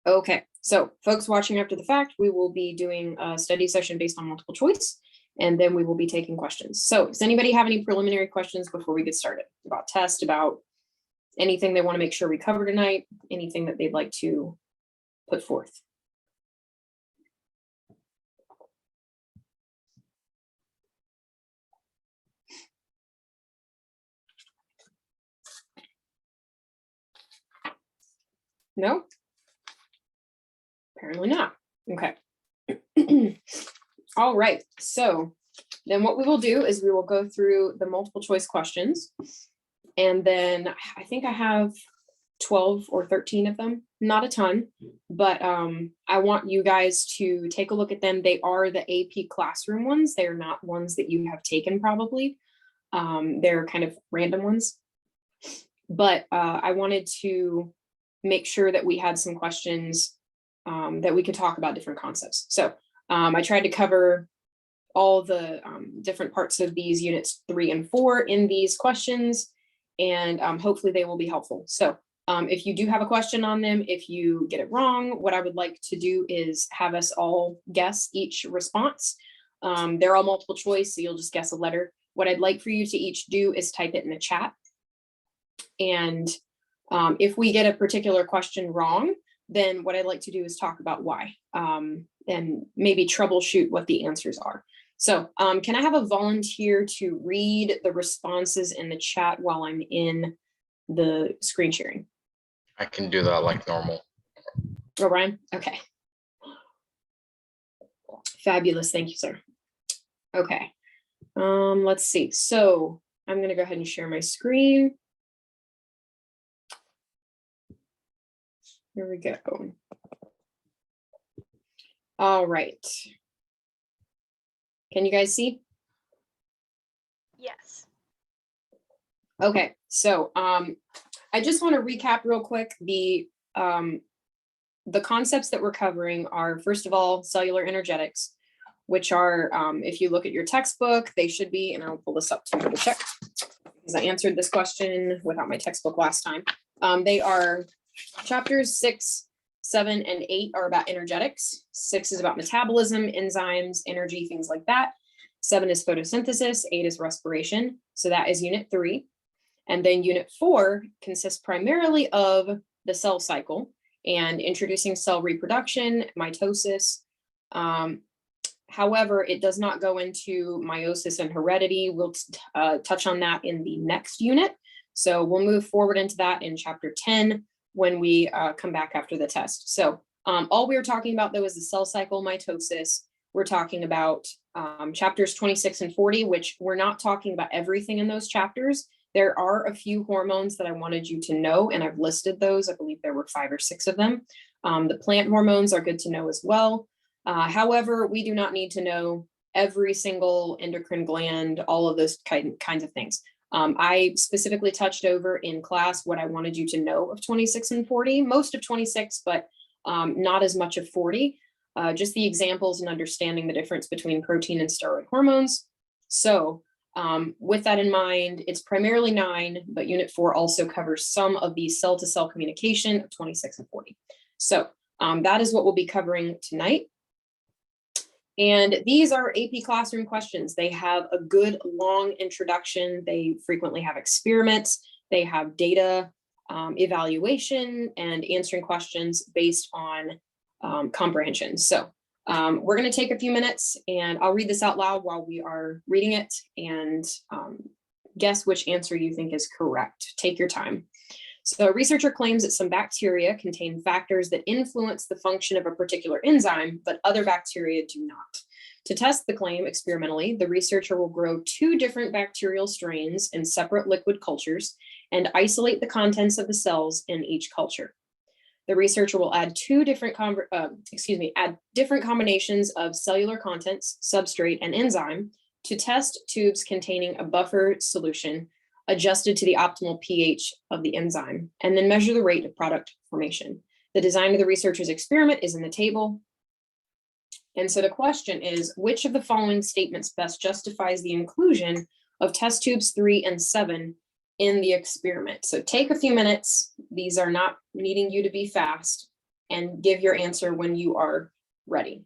Okay, so folks watching after the fact, we will be doing a study session based on multiple choice, and then we will be taking questions. So does anybody have any preliminary questions before we get started about test, about anything they want to make sure we cover tonight, anything that they'd like to put forth? No? Apparently not. Okay. All right. So then what we will do is we will go through the multiple choice questions. And then I think I have 12 or 13 of them, not a ton, but I want you guys to take a look at them. They are the AP classroom ones. They're not ones that you have taken probably. They're kind of random ones. But I wanted to make sure that we had some questions that we could talk about different concepts. So I tried to cover all the different parts of these units 3 and 4 in these questions, and hopefully they will be helpful. So if you do have a question on them, if you get it wrong, what I would like to do is have us all guess each response. They're all multiple choice, so you'll just guess a letter. What I'd like for you to each do is type it in the chat. And if we get a particular question wrong, then what I'd like to do is talk about why, and maybe troubleshoot what the answers are. So can I have a volunteer to read the responses in the chat while I'm in the screen sharing? I can do that like normal. Oh, Ryan? Okay. Fabulous. Thank you, sir. Okay. Let's see. So I'm going to go ahead and share my screen. Here we go. All right. Can you guys see? Yes. Okay, so I just want to recap real quick. The concepts that we're covering are, first of all, cellular energetics, which are, if you look at your textbook, they should be, and I'll pull this up to double check, because I answered this question without my textbook last time. They are chapters 6, 7, and 8 are about energetics. 6 is about metabolism, enzymes, energy, things like that. 7 is photosynthesis, 8 is respiration. So that is unit 3. And then unit 4 consists primarily of the cell cycle and introducing cell reproduction, mitosis. However, it does not go into meiosis and heredity. We'll touch on that in the next unit. So we'll move forward into that in chapter 10 when we come back after the test. So all we were talking about though is the cell cycle, mitosis. We're talking about chapters 26 and 40, which we're not talking about everything in those chapters. There are a few hormones that I wanted you to know, and I've listed those. I believe there were 5 or 6 of them. The plant hormones are good to know as well. However, we do not need to know every single endocrine gland, all of those kinds of things. I specifically touched over in class what I wanted you to know of 26 and 40, most of 26, but not as much of 40, just the examples and understanding the difference between protein and steroid hormones. So with that in mind, it's primarily 9, but unit 4 also covers some of the cell-to-cell communication of 26 and 40. So that is what we'll be covering tonight. And these are AP classroom questions. They have a good long introduction. They frequently have experiments. They have data evaluation and answering questions based on comprehension. So we're going to take a few minutes and I'll read this out loud while we are reading it and guess which answer you think is correct. Take your time. So a researcher claims that some bacteria contain factors that influence the function of a particular enzyme, but other bacteria do not. To test the claim experimentally, the researcher will grow 2 different bacterial strains in separate liquid cultures and isolate the contents of the cells in each culture. The researcher will add different combinations of cellular contents, substrate, and enzyme to test tubes containing a buffer solution adjusted to the optimal pH of the enzyme, and then measure the rate of product formation. The design of the researcher's experiment is in the table. And so the question is, which of the following statements best justifies the inclusion of test tubes 3 and 7 in the experiment? So take a few minutes. These are not needing you to be fast. and give your answer when you are ready.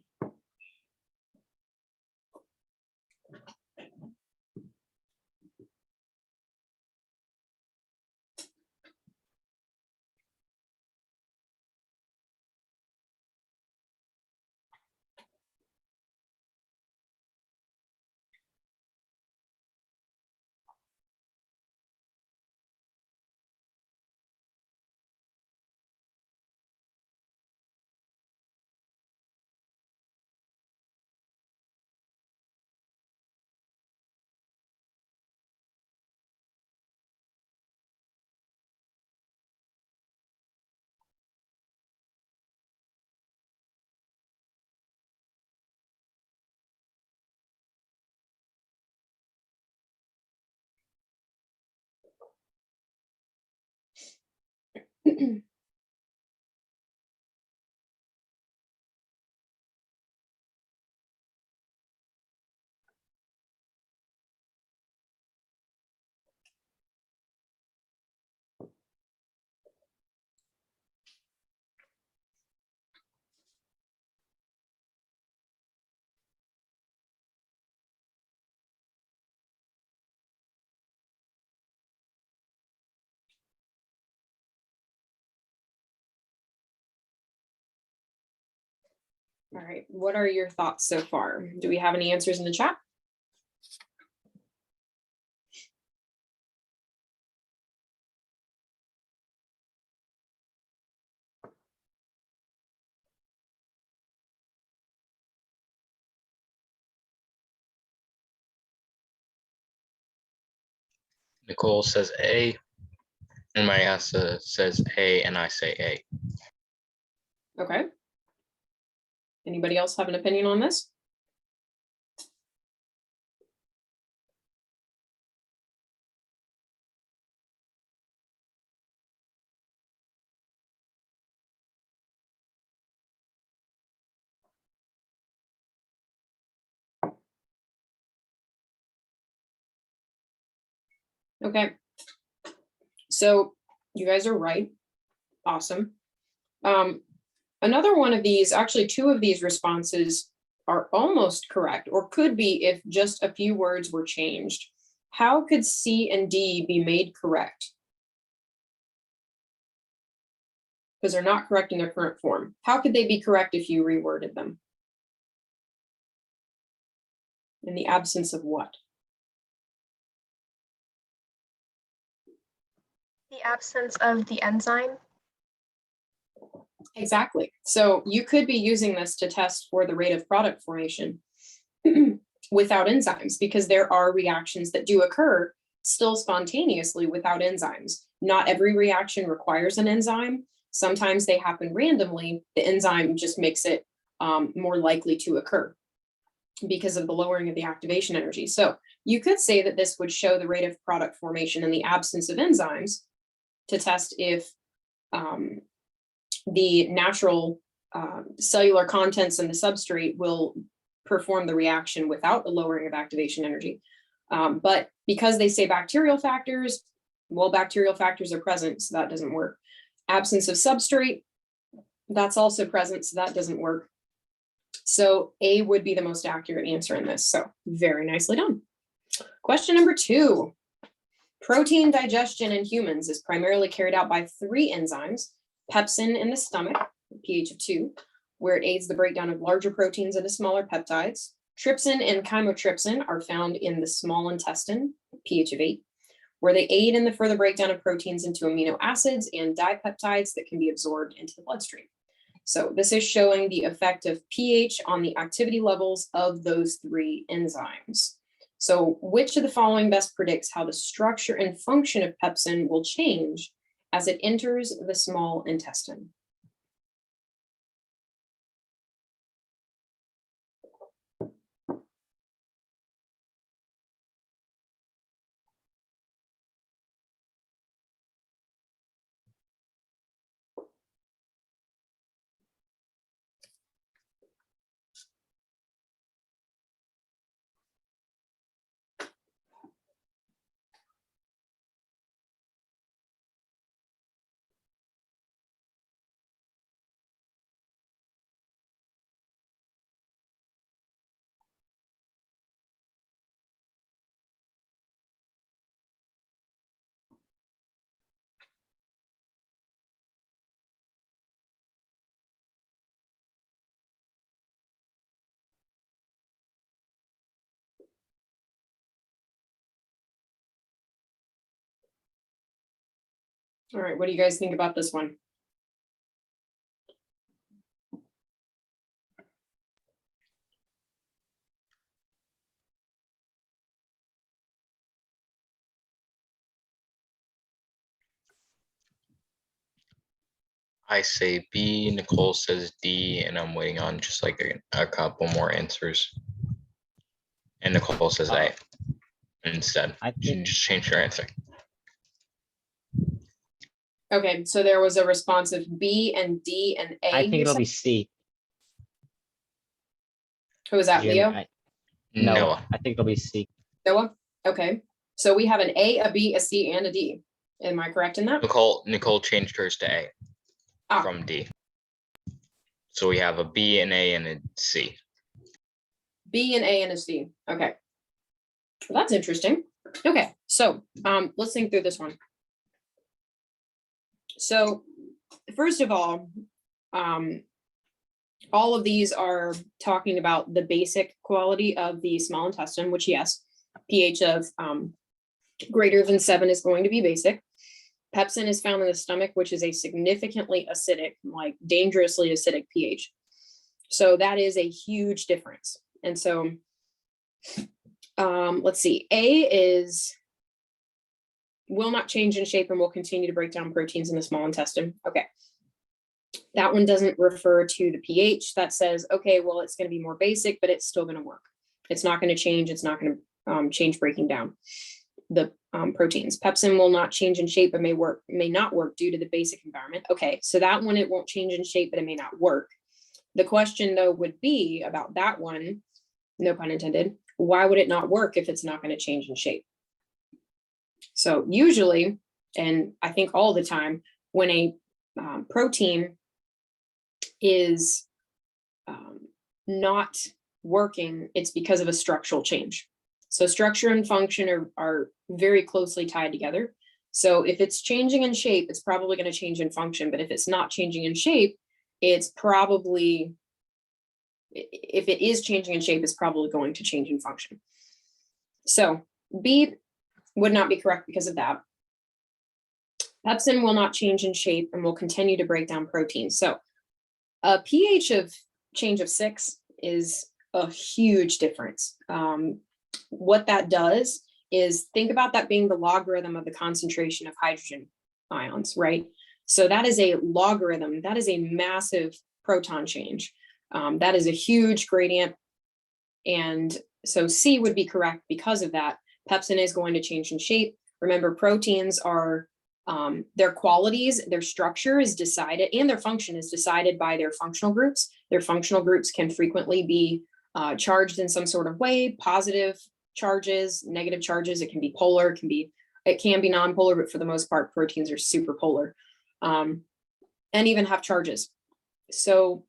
All right, what are your thoughts so far? Do we have any answers in the chat? Nicole says A, and Mayasa says A, and I say A. Okay. Anybody else have an opinion on this? Okay. So you guys are right. Awesome. Another one of these, actually two of these responses are almost correct, or could be if just a few words were changed. How could C and D be made correct? Because they're not correct in their current form. How could they be correct if you reworded them? In the absence of what? The absence of the enzyme. Exactly. So you could be using this to test for the rate of product formation without enzymes, because there are reactions that do occur still spontaneously without enzymes. Not every reaction requires an enzyme. Sometimes they happen randomly. The enzyme just makes it more likely to occur because of the lowering of the activation energy. So you could say that this would show the rate of product formation in the absence of enzymes to test if the natural cellular contents in the substrate will perform the reaction without a lowering of activation energy. But because they say bacterial factors, well, bacterial factors are present, so that doesn't work. Absence of substrate, that's also present, so that doesn't work. So A would be the most accurate answer in this. So very nicely done. Question number 2. Protein digestion in humans is primarily carried out by 3 enzymes. Pepsin in the stomach, pH of 2, where it aids the breakdown of larger proteins into smaller peptides. Trypsin and chymotrypsin are found in the small intestine, pH of 8, where they aid in the further breakdown of proteins into amino acids and dipeptides that can be absorbed into the bloodstream. So this is showing the effect of pH on the activity levels of those 3 enzymes. So which of the following best predicts how the structure and function of pepsin will change as it enters the small intestine? All right, what do you guys think about this one? I say B, Nicole says D, and I'm waiting on just like a couple more answers. And Nicole says A instead. I You think just change your answer. Okay, so there was a response of B and D and A. I think you it'll said? be C. Who was that, Jim. Leo? Noah. I think it'll be C. Noah? Okay, so we have an A, a B, a C, and a D. Am I correct in that? Nicole changed hers to A Ah. from D. So we have a B, an A, and a C. B and A and a C. Okay. Well, that's interesting. Okay, so let's think through this one. So first of all of these are talking about the basic quality of the small intestine, which yes, pH of greater than 7 is going to be basic. Pepsin is found in the stomach, which is a significantly acidic, like dangerously acidic pH. So that is a huge difference. And so let's see, A will not change in shape and will continue to break down proteins in the small intestine. Okay. That one doesn't refer to the pH. That says, okay, well, it's going to be more basic, but it's still going to work. It's not going to change. It's not going to change breaking down the proteins. Pepsin will not change in shape, but may not work due to the basic environment. Okay, so that one, it won't change in shape, but it may not work. The question though would be about that one, no pun intended, why would it not work if it's not going to change in shape? So usually, and I think all the time, when a protein is not working, it's because of a structural change. So structure and function are very closely tied together. So if it's changing in shape, it's probably going to change in function. But if it's not changing in shape, it's probably, if it is changing in shape, it's probably going to change in function. So B would not be correct because of that. Pepsin will not change in shape and will continue to break down proteins. So a pH of change of 6 is a huge difference. What that does is think about that being the logarithm of the concentration of hydrogen ions, right? So that is a logarithm. That is a massive proton change. That is a huge gradient. And so C would be correct because of that. Pepsin is going to change in shape. Remember, proteins are their qualities, their structure is decided, and their function is decided by their functional groups. Their functional groups can frequently be charged in some sort of way, positive charges, negative charges. It can be polar, it can be non-polar, but for the most part, proteins are super polar, and even have charges. So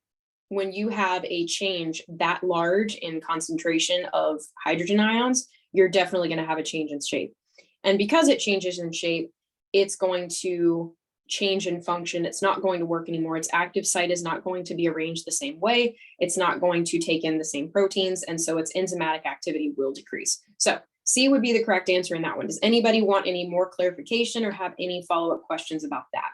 when you have a change that large in concentration of hydrogen ions, you're definitely going to have a change in shape. And because it changes in shape, it's going to change in function. It's not going to work anymore. Its active site is not going to be arranged the same way. It's not going to take in the same proteins. And so its enzymatic activity will decrease. So C would be the correct answer in that one. Does anybody want any more clarification or have any follow-up questions about that?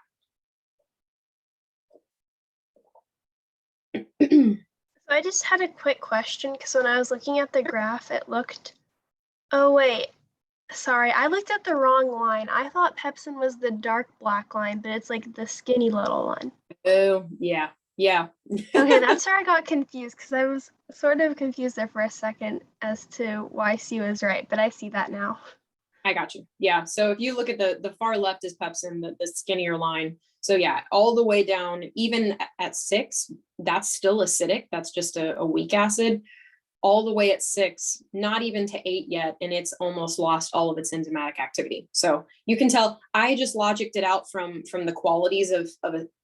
So I just had a quick question because when I was looking at the graph, it looked, oh wait, sorry, I looked at the wrong line. I thought Pepsin was the dark black line, but it's like the skinny little one. Oh, yeah. Yeah. Okay, that's where I got confused because I was sort of confused there for a second as to why C was right, but I see that now. I got you. Yeah. So if you look at the far left is Pepsin, the skinnier line. So yeah, all the way down, even at 6, that's still acidic. That's just a weak acid. All the way at 6, not even to 8 yet, and it's almost lost all of its enzymatic activity. So you can tell I just logicked it out from the qualities of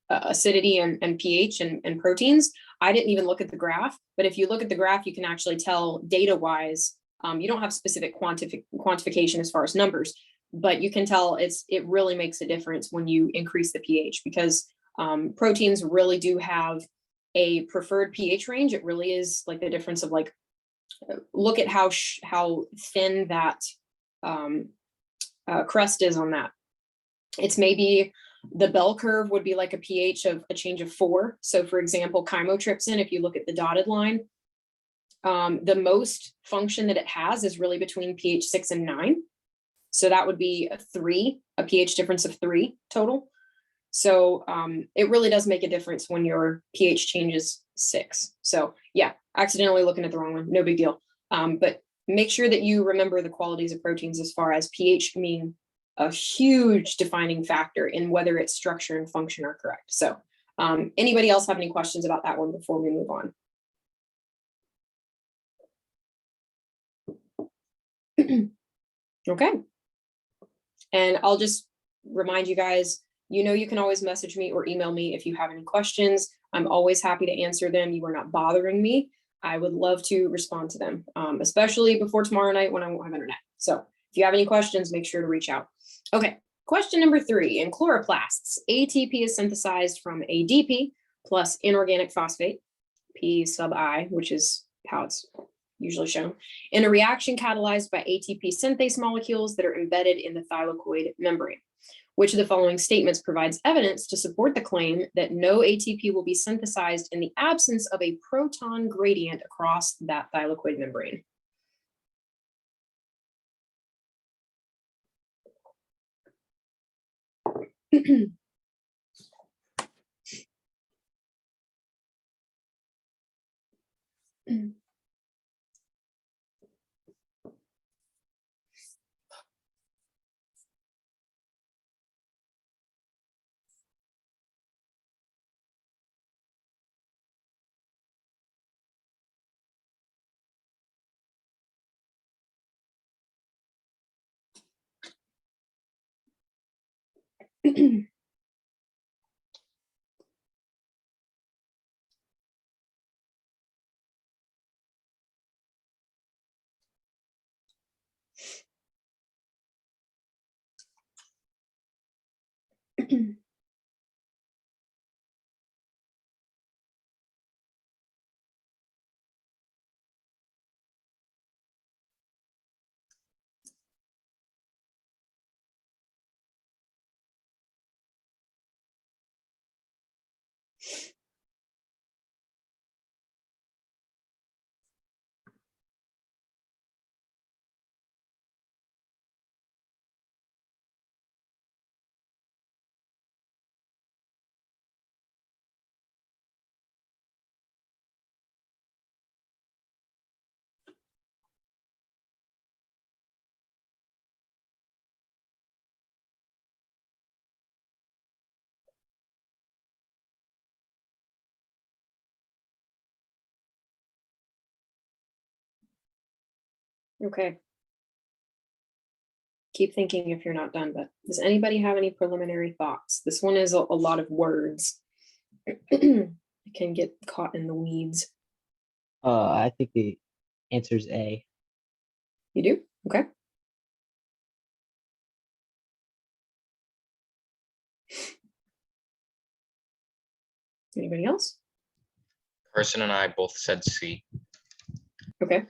acidity and pH and proteins. I didn't even look at the graph, but if you look at the graph, you can actually tell data-wise. You don't have specific quantification as far as numbers, but you can tell it really makes a difference when you increase the pH because proteins really do have a preferred pH range. It really is like the difference of like, look at how thin that crust is on that. It's maybe The bell curve would be like a pH of a change of 4. So for example, chymotrypsin, if you look at the dotted line, the most function that it has is really between pH 6 and 9. So that would be a pH difference of 3 total. So it really does make a difference when your pH changes 6. So yeah, accidentally looking at the wrong one, no big deal. But make sure that you remember the qualities of proteins as far as pH being a huge defining factor in whether its structure and function are correct. So anybody else have any questions about that one before we move on? Okay. And I'll just remind you guys, you can always message me or email me if you have any questions. I'm always happy to answer them. You are not bothering me. I would love to respond to them, especially before tomorrow night when I won't have internet. So if you have any questions, make sure to reach out. Okay, question number 3. In chloroplasts, ATP is synthesized from ADP plus inorganic phosphate, P sub I, which is how it's usually shown, in a reaction catalyzed by ATP synthase molecules that are embedded in the thylakoid membrane. Which of the following statements provides evidence to support the claim that no ATP will be synthesized in the absence of a proton gradient across that thylakoid membrane? Okay. Keep thinking if you're not done, but does anybody have any preliminary thoughts? This one is a lot of words. It can get caught in the weeds. I think the answer is A. You do? Okay. Anybody else? Carson and I both said C. Okay.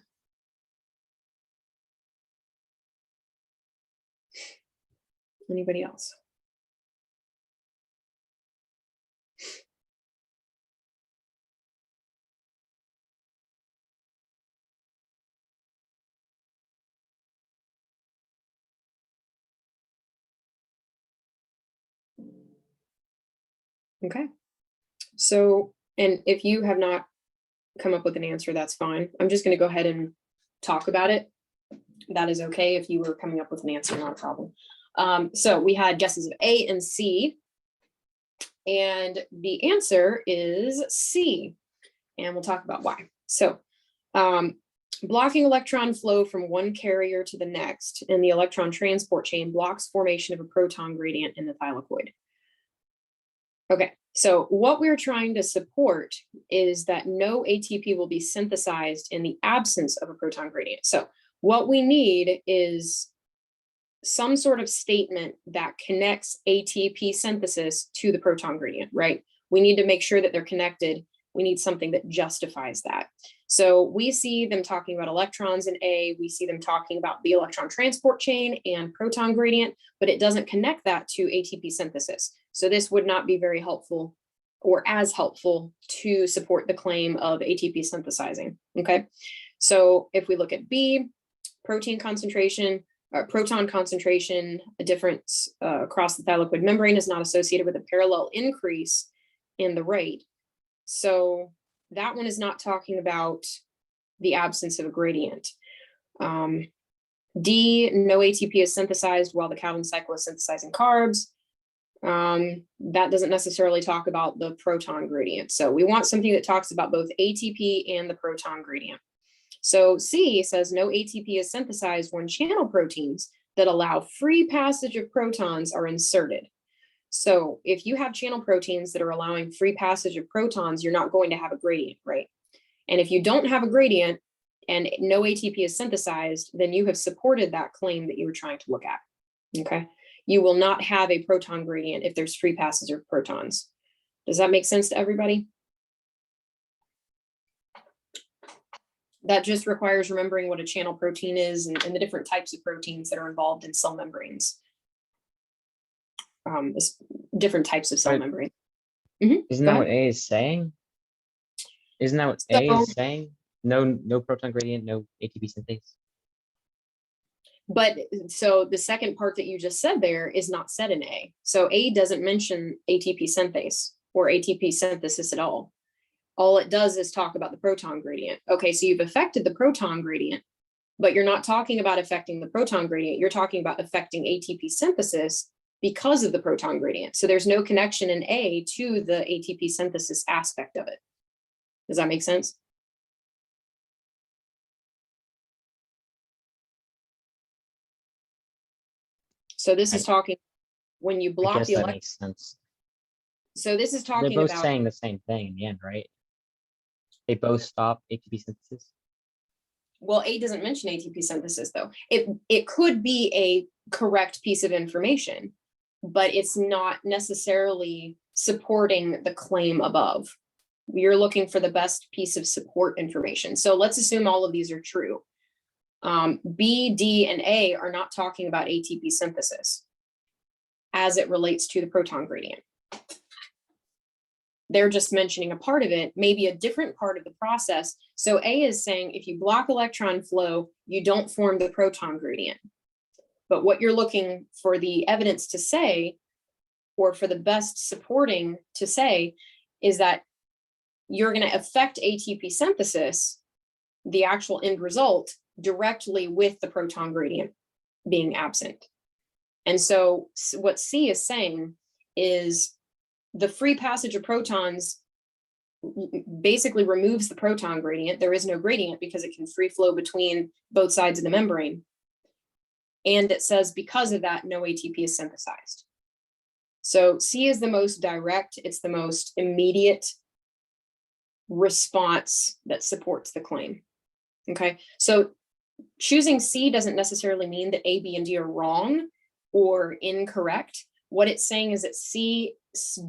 Anybody else? Okay. So, and if you have not come up with an answer, that's fine. I'm just going to go ahead and talk about it. That is okay. If you were coming up with an answer, not a problem. So we had guesses of A and C, and the answer is C, and we'll talk about why. So blocking electron flow from one carrier to the next in the electron transport chain blocks formation of a proton gradient in the thylakoid. Okay, so what we're trying to support is that no ATP will be synthesized in the absence of a proton gradient. So what we need is some sort of statement that connects ATP synthesis to the proton gradient, right? We need to make sure that they're connected. We need something that justifies that. So we see them talking about electrons in A, we see them talking about the electron transport chain and proton gradient, but it doesn't connect that to ATP synthesis. So this would not be very helpful or as helpful to support the claim of ATP synthesizing, okay? So if we look at B, protein concentration, proton concentration, a difference across the thylakoid membrane is not associated with a parallel increase in the rate. So that one is not talking about the absence of a gradient. D, no ATP is synthesized while the Calvin cycle is synthesizing carbs. That doesn't necessarily talk about the proton gradient. So we want something that talks about both ATP and the proton gradient. So C says no ATP is synthesized when channel proteins that allow free passage of protons are inserted. So if you have channel proteins that are allowing free passage of protons, you're not going to have a gradient, right? And if you don't have a gradient and no ATP is synthesized, then you have supported that claim that you were trying to look at, okay? You will not have a proton gradient if there's free passage of protons. Does that make sense to everybody? That just requires remembering what a channel protein is and the different types of proteins that are involved in cell membranes. Different types of cell Right. membrane. Isn't Go that what ahead. A is saying? Isn't that what A So- is saying? No proton gradient, no ATP synthase. But so the second part that you just said there is not said in A. So A doesn't mention ATP synthase or ATP synthesis at all. All it does is talk about the proton gradient. Okay, so you've affected the proton gradient, but you're not talking about affecting the proton gradient. You're talking about affecting ATP synthesis because of the proton gradient. So there's no connection in A to the ATP synthesis aspect of it. Does that make sense? So this is talking, when you I block guess the that electron, makes sense. so this is They're talking both about, saying the same thing in the end, right? They both stop ATP synthesis. well, A doesn't mention ATP synthesis though. It could be a correct piece of information, but it's not necessarily supporting the claim above. You're looking for the best piece of support information. So let's assume all of these are true. B, D, and A are not talking about ATP synthesis as it relates to the proton gradient. They're just mentioning a part of it, maybe a different part of the process. So A is saying if you block electron flow, you don't form the proton gradient. But what you're looking for the evidence to say, or for the best supporting to say, is that you're going to affect ATP synthesis, the actual end result, directly with the proton gradient being absent. And so what C is saying is the free passage of protons basically removes the proton gradient. There is no gradient because it can free flow between both sides of the membrane. And it says because of that, no ATP is synthesized. So C is the most direct, it's the most immediate response that supports the claim. Okay, so choosing C doesn't necessarily mean that A, B, and D are wrong or incorrect. What it's saying is that C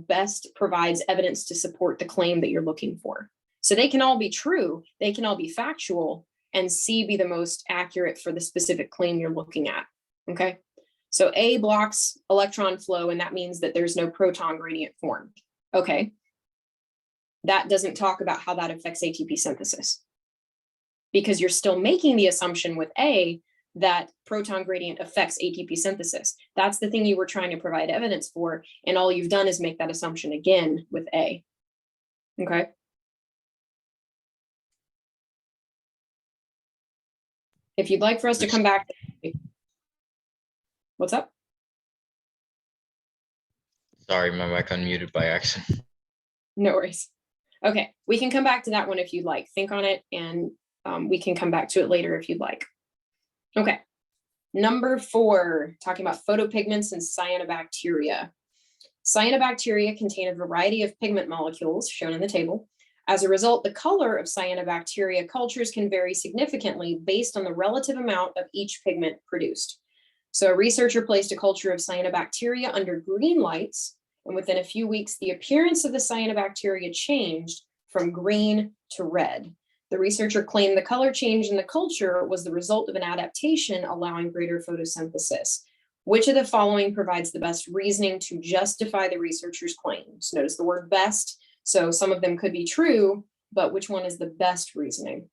best provides evidence to support the claim that you're looking for. So they can all be true, they can all be factual, and C be the most accurate for the specific claim you're looking at. Okay, so A blocks electron flow, and that means that there's no proton gradient formed. Okay, that doesn't talk about how that affects ATP synthesis, because you're still making the assumption with A that proton gradient affects ATP synthesis. That's the thing you were trying to provide evidence for, and all you've done is make that assumption again with A. Okay. If you'd like for us to come back. What's up? Sorry, my mic unmuted by accident. No worries. Okay, we can come back to that one if you'd like. Think on it, and we can come back to it later if you'd like. Okay, number 4, talking about photopigments and cyanobacteria. Cyanobacteria contain a variety of pigment molecules shown in the table. As a result, the color of cyanobacteria cultures can vary significantly based on the relative amount of each pigment produced. So a researcher placed a culture of cyanobacteria under green lights, and within a few weeks, the appearance of the cyanobacteria changed from green to red. The researcher claimed the color change in the culture was the result of an adaptation allowing greater photosynthesis. Which of the following provides the best reasoning to justify the researcher's claims? Notice the word best. So some of them could be true, but which one is the best reasoning?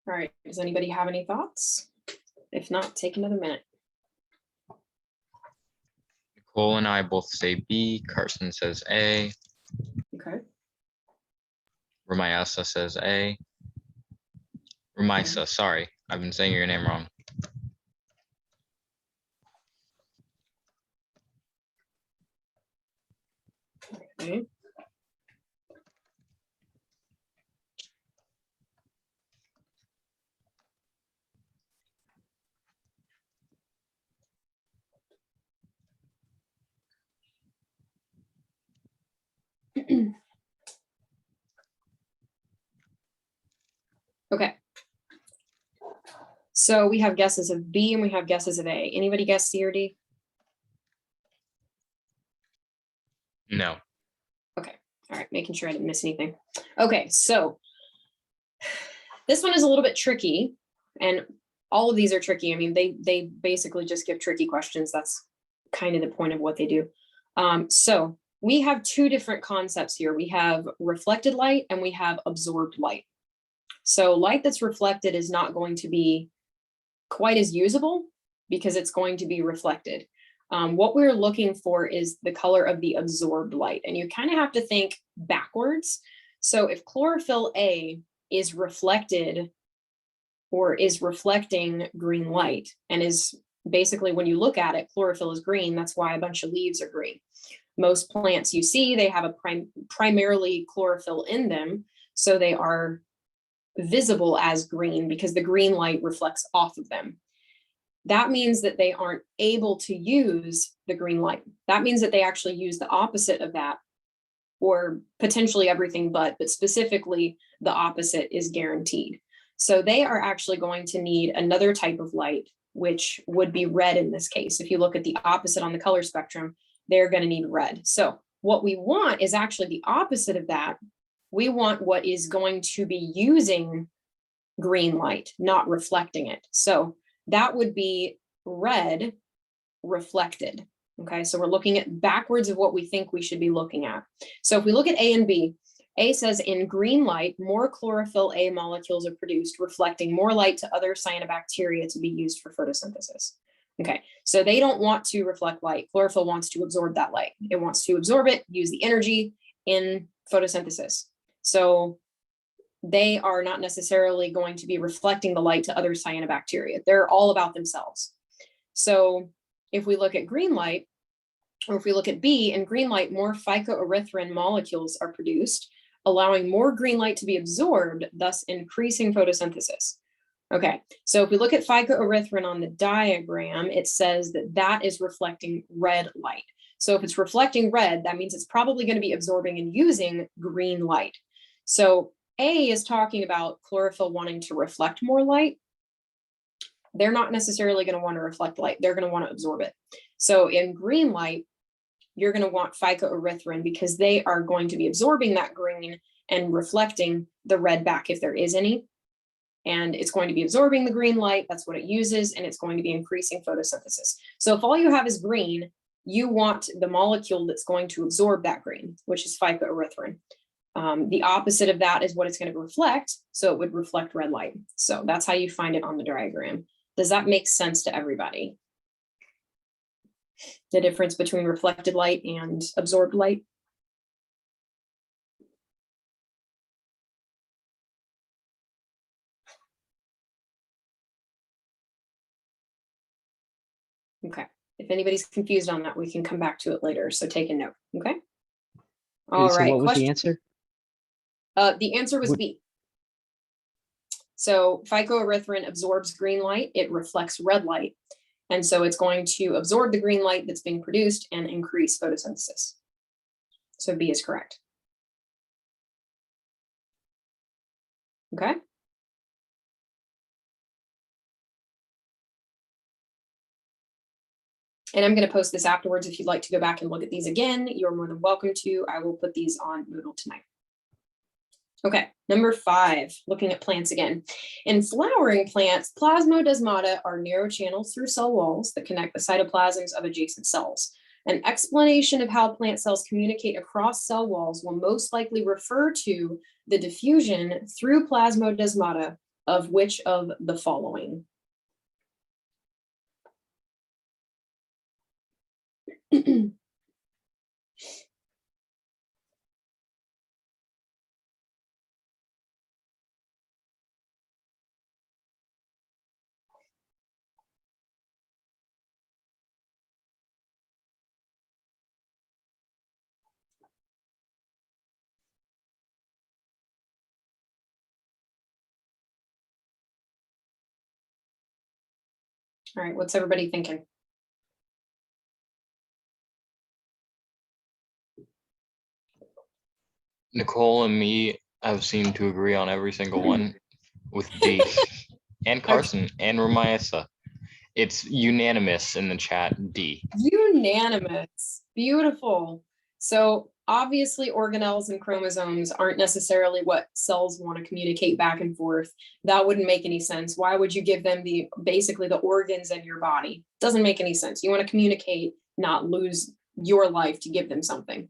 All right, does anybody have any thoughts? If not, take another minute. Nicole and I both say B. Carson says A. Okay. Ramayasa says A. Ramaisa, sorry, I've been saying your name wrong. Okay. Okay. So we have guesses of B and we have guesses of A. Anybody guess C or D? No. All right, making sure I didn't miss anything. Okay, so this one is a little bit tricky, and all of these are tricky. I mean, they basically just give tricky questions. That's kind of the point of what they do. So we have two different concepts here. We have reflected light and we have absorbed light. So light that's reflected is not going to be quite as usable because it's going to be reflected. What we're looking for is the color of the absorbed light, and you kind of have to think backwards. So if chlorophyll A is reflected or is reflecting green light and is basically, when you look at it, chlorophyll is green. That's why a bunch of leaves are green. Most plants you see, they have a primarily chlorophyll in them. So they are visible as green because the green light reflects off of them. That means that they aren't able to use the green light. That means that they actually use the opposite of that, or potentially everything but specifically the opposite is guaranteed. So they are actually going to need another type of light, which would be red in this case. If you look at the opposite on the color spectrum, they're going to need red. So what we want is actually the opposite of that. We want what is going to be using green light, not reflecting it. So that would be red reflected. Okay, so we're looking at backwards of what we think we should be looking at. So if we look at A and B, A says in green light, more chlorophyll A molecules are produced, reflecting more light to other cyanobacteria to be used for photosynthesis. Okay, so they don't want to reflect light. Chlorophyll wants to absorb that light. It wants to absorb it, use the energy in photosynthesis. So they are not necessarily going to be reflecting the light to other cyanobacteria. They're all about themselves. So if we look at green light, or if we look at B, in green light, more phycoerythrin molecules are produced, allowing more green light to be absorbed, thus increasing photosynthesis. Okay, so if we look at phycoerythrin on the diagram, it says that that is reflecting red light. So if it's reflecting red, that means it's probably going to be absorbing and using green light. So A is talking about chlorophyll wanting to reflect more light. They're not necessarily going to want to reflect light. They're going to want to absorb it. So in green light, you're going to want phycoerythrin because they are going to be absorbing that green and reflecting the red back if there is any. And it's going to be absorbing the green light. That's what it uses. And it's going to be increasing photosynthesis. So if all you have is green, you want the molecule that's going to absorb that green, which is phycoerythrin. The opposite of that is what it's going to reflect. So it would reflect red light. So that's how you find it on the diagram. Does that make sense to everybody? The difference between reflected light and absorbed light? Okay. If anybody's confused on that, we can come back to it later. So take a note. Okay. All So right. what was Question. the answer? The answer was Would- B. So phycoerythrin absorbs green light. It reflects red light. And so it's going to absorb the green light that's being produced and increase photosynthesis. So B is correct. Okay. And I'm going to post this afterwards. If you'd like to go back and look at these again, you're more than welcome to. I will put these on Moodle tonight. Okay, number 5, looking at plants again. In flowering plants, plasmodesmata are narrow channels through cell walls that connect the cytoplasms of adjacent cells. An explanation of how plant cells communicate across cell walls will most likely refer to the diffusion through plasmodesmata of which of the following? All right, what's everybody thinking? Nicole and me have seemed to agree on every single one with D. And Carson and Ramiasa. It's unanimous in the chat, D. Unanimous. Beautiful. So obviously organelles and chromosomes aren't necessarily what cells want to communicate back and forth. That wouldn't make any sense. Why would you give them basically the organs in your body? Doesn't make any sense. You want to communicate, not lose your life to give them something.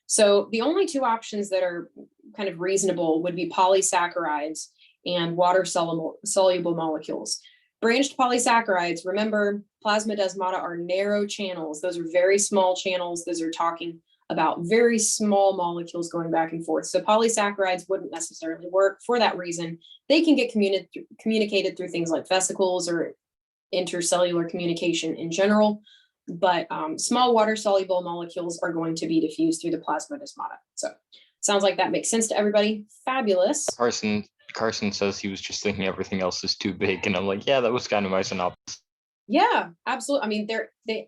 So the only two options that are kind of reasonable would be polysaccharides and water soluble molecules. Branched polysaccharides, remember, plasmodesmata are narrow channels. Those are very small channels. Those are talking about very small molecules going back and forth. So polysaccharides wouldn't necessarily work for that reason. They can get communicated through things like vesicles or intercellular communication in general, but small water soluble molecules are going to be diffused through the plasmodesmata. So sounds like that makes sense to everybody. Fabulous. Carson says he was just thinking everything else is too big, and I'm like, yeah, that was kind of my synopsis. Yeah, absolutely. I mean,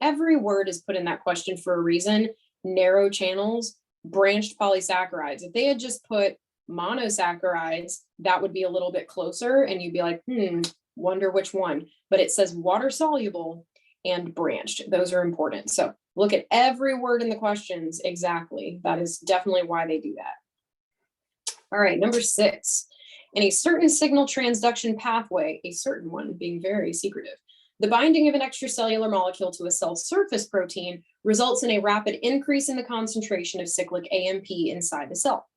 every word is put in that question for a reason. Narrow channels, branched polysaccharides. If they had just put monosaccharides, that would be a little bit closer, and you'd be like, wonder which one. But it says water soluble and branched. Those are important. So look at every word in the questions. Exactly. That is definitely why they do that. All right, number 6. In a certain signal transduction pathway, a certain one being very secretive, the binding of an extracellular molecule to a cell surface protein results in a rapid increase in the concentration of cyclic AMP inside the cell.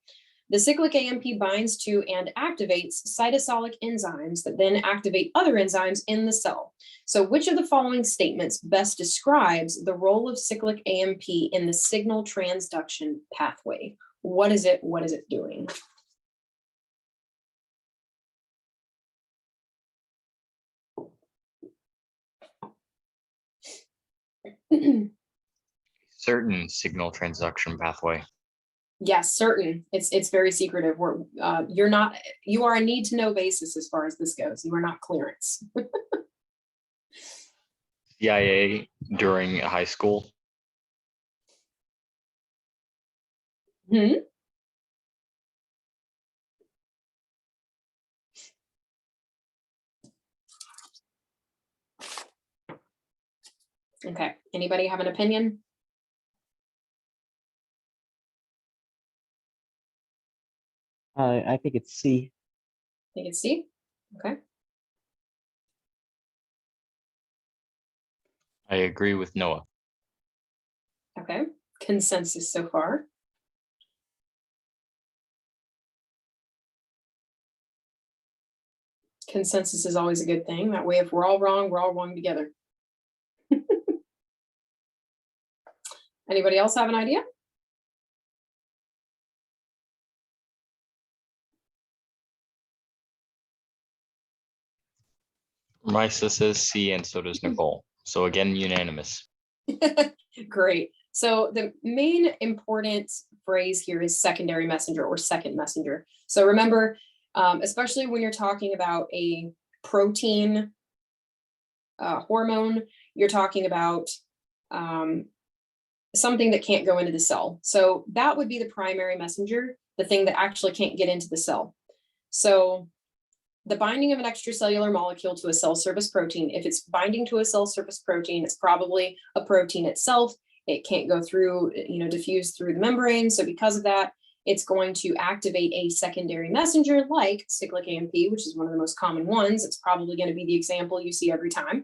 The cyclic AMP binds to and activates cytosolic enzymes that then activate other enzymes in the cell. So which of the following statements best describes the role of cyclic AMP in the signal transduction pathway? What is it? What is it doing? Certain signal transduction pathway. Yes, certain. It's very secretive. You are a need to know basis as far as this goes. You are not clearance. CIA during high school. Okay. Anybody have an opinion? I think it's C. I think it's C. Okay. I agree with Noah. Okay. Consensus so far. Consensus is always a good thing. That way, if we're all wrong together. Anybody else have an idea? Misa says C and so does Nicole. So again, unanimous. Great. So the main important phrase here is secondary messenger or second messenger. So remember, especially when you're talking about a protein hormone, you're talking about something that can't go into the cell. So that would be the primary messenger, the thing that actually can't get into the cell. So the binding of an extracellular molecule to a cell surface protein, if it's binding to a cell surface protein, it's probably a protein itself. It can't go through, diffuse through the membrane. So because of that, it's going to activate a secondary messenger like cyclic AMP, which is one of the most common ones. It's probably going to be the example you see every time.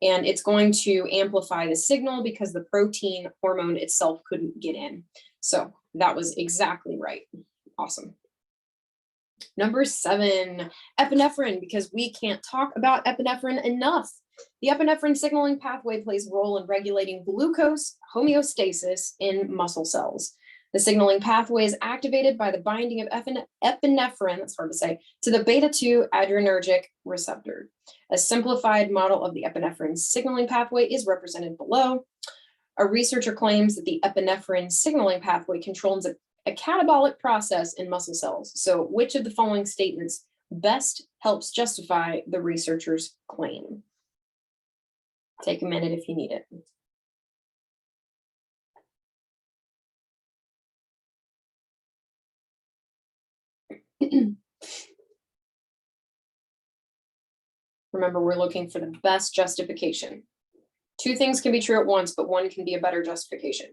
And it's going to amplify the signal because the protein hormone itself couldn't get in. So that was exactly right. Awesome. Number 7, epinephrine, because we can't talk about epinephrine enough. The epinephrine signaling pathway plays a role in regulating glucose homeostasis in muscle cells. The signaling pathway is activated by the binding of epinephrine, that's hard to say, to the beta-2 adrenergic receptor. A simplified model of the epinephrine signaling pathway is represented below. A researcher claims that the epinephrine signaling pathway controls a catabolic process in muscle cells. So which of the following statements best helps justify the researcher's claim? Take a minute if you need it. Remember, we're looking for the best justification. 2 things can be true at once, but one can be a better justification.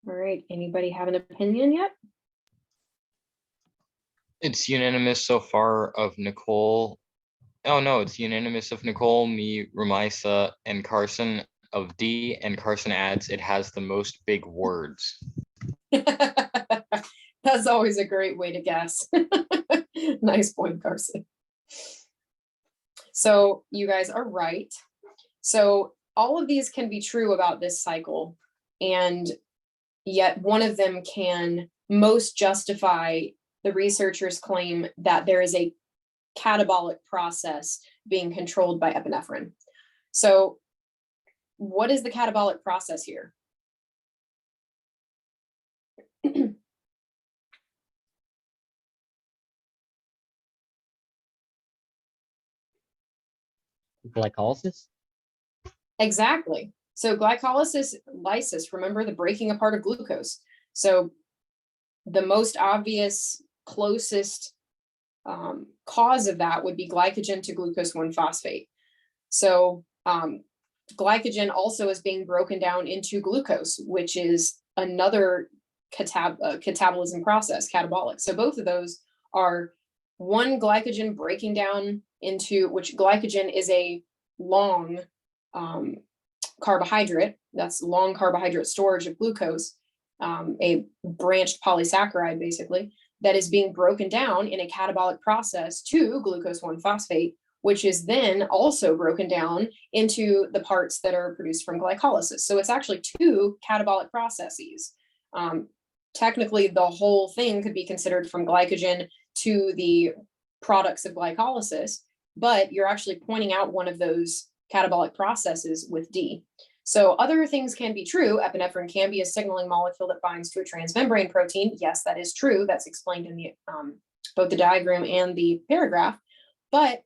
All right, anybody have an opinion yet? It's unanimous so far of Nicole. Oh no, it's unanimous of Nicole, me, Ramisa, and Carson of D, and Carson adds it has the most big words. That's always a great way to guess. Nice point, Carson. So you guys are right. So all of these can be true about this cycle, and yet one of them can most justify the researcher's claim that there is a catabolic process being controlled by epinephrine. So what is the catabolic process here? Glycolysis? Exactly. So glycolysis, lysis, remember the breaking apart of glucose. So the most obvious, closest cause of that would be glycogen to glucose 1-phosphate. So glycogen also is being broken down into glucose, which is another catabolism process, catabolic. So both of those are one glycogen breaking down into, which glycogen is a long carbohydrate, that's long carbohydrate storage of glucose, a branched polysaccharide basically, that is being broken down in a catabolic process to glucose 1-phosphate, which is then also broken down into the parts that are produced from glycolysis. So it's actually two catabolic processes. Technically, the whole thing could be considered from glycogen to the products of glycolysis, but you're actually pointing out one of those catabolic processes with D. So other things can be true. Epinephrine can be a signaling molecule that binds to a transmembrane protein. Yes, that is true. That's explained in the both the diagram and the paragraph, but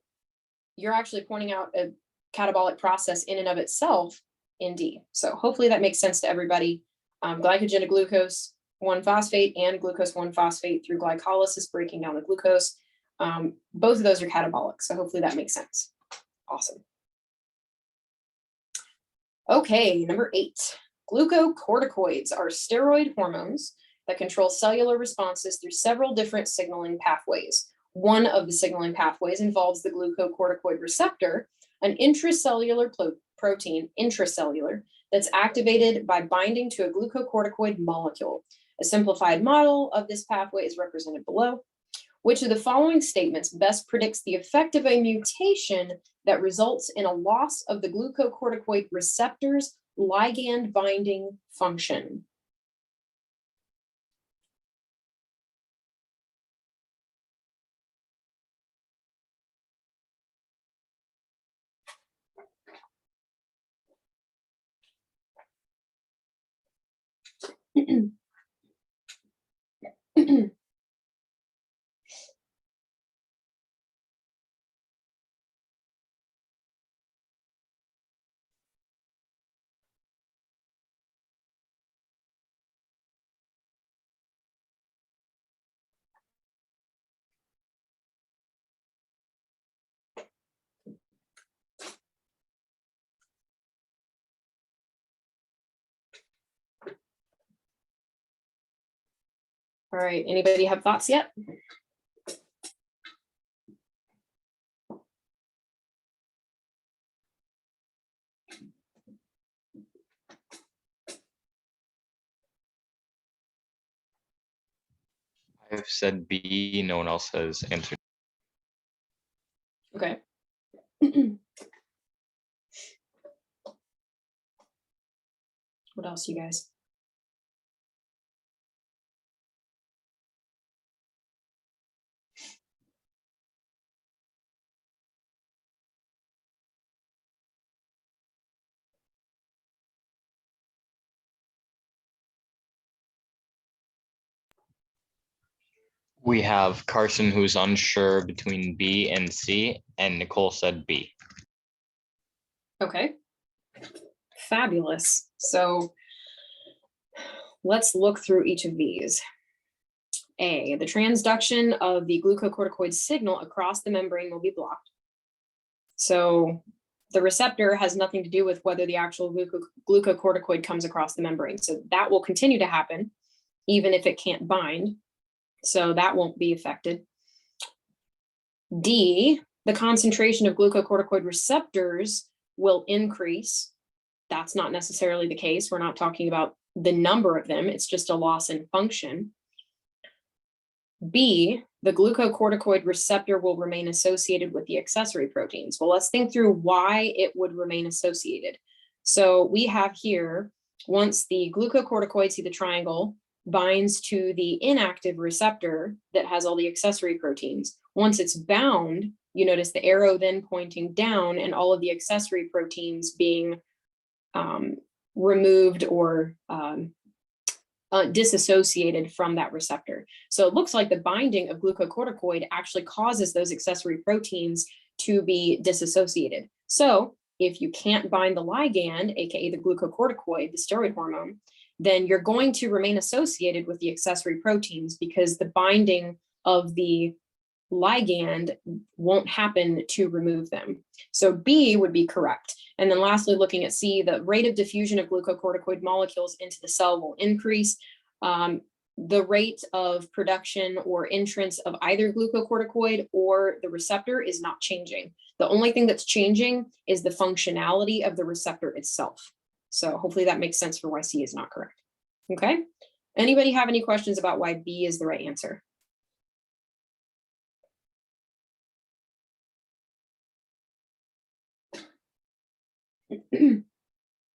you're actually pointing out a catabolic process in and of itself in D. So hopefully that makes sense to everybody. Glycogen to glucose 1-phosphate and glucose 1-phosphate through glycolysis, breaking down the glucose. Both of those are catabolic. So hopefully that makes sense. Awesome. Okay, number 8. Glucocorticoids are steroid hormones that control cellular responses through several different signaling pathways. One of the signaling pathways involves the glucocorticoid receptor, an intracellular protein, intracellular, that's activated by binding to a glucocorticoid molecule. A simplified model of this pathway is represented below. Which of the following statements best predicts the effect of a mutation that results in a loss of the glucocorticoid receptor's ligand binding function? All right, anybody have thoughts yet? I've said B, no one else has answered. Okay. What else, you guys? We have Carson who's unsure between B and C, and Nicole said B. Okay. Fabulous. So let's look through each of these. A, the transduction of the glucocorticoid signal across the membrane will be blocked. So the receptor has nothing to do with whether the actual glucocorticoid comes across the membrane. So that will continue to happen even if it can't bind. So that won't be affected. D, the concentration of glucocorticoid receptors will increase. That's not necessarily the case. We're not talking about the number of them. It's just a loss in function. B, the glucocorticoid receptor will remain associated with the accessory proteins. Well, let's think through why it would remain associated. So we have here, once the glucocorticoid, see the triangle, binds to the inactive receptor that has all the accessory proteins. Once it's bound, you notice the arrow then pointing down and all of the accessory proteins being removed or disassociated from that receptor. So it looks like the binding of glucocorticoid actually causes those accessory proteins to be disassociated. So if you can't bind the ligand, aka the glucocorticoid, the steroid hormone, then you're going to remain associated with the accessory proteins because the binding of the ligand won't happen to remove them. So B would be correct. And then lastly, looking at C, the rate of diffusion of glucocorticoid molecules into the cell will increase. the rate of production or entrance of either glucocorticoid or the receptor is not changing. The only thing that's changing is the functionality of the receptor itself. So hopefully that makes sense for why C is not correct. Okay. Anybody have any questions about why B is the right answer?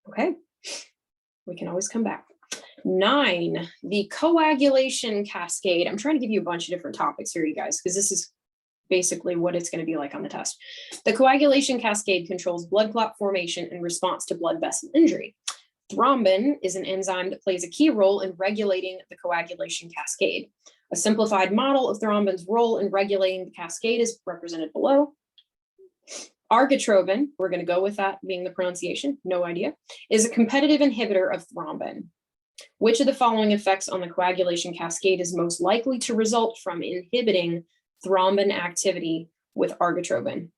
Okay, we can always come back. 9, the coagulation cascade. I'm trying to give you a bunch of different topics here, you guys, because this is basically what it's going to be like on the test. The coagulation cascade controls blood clot formation in response to blood vessel injury. Thrombin is an enzyme that plays a key role in regulating the coagulation cascade. A simplified model of thrombin's role in regulating the cascade is represented below. Argatroban, we're going to go with that being the pronunciation, no idea, is a competitive inhibitor of thrombin. Which of the following effects on the coagulation cascade is most likely to result from inhibiting thrombin activity with argatroban?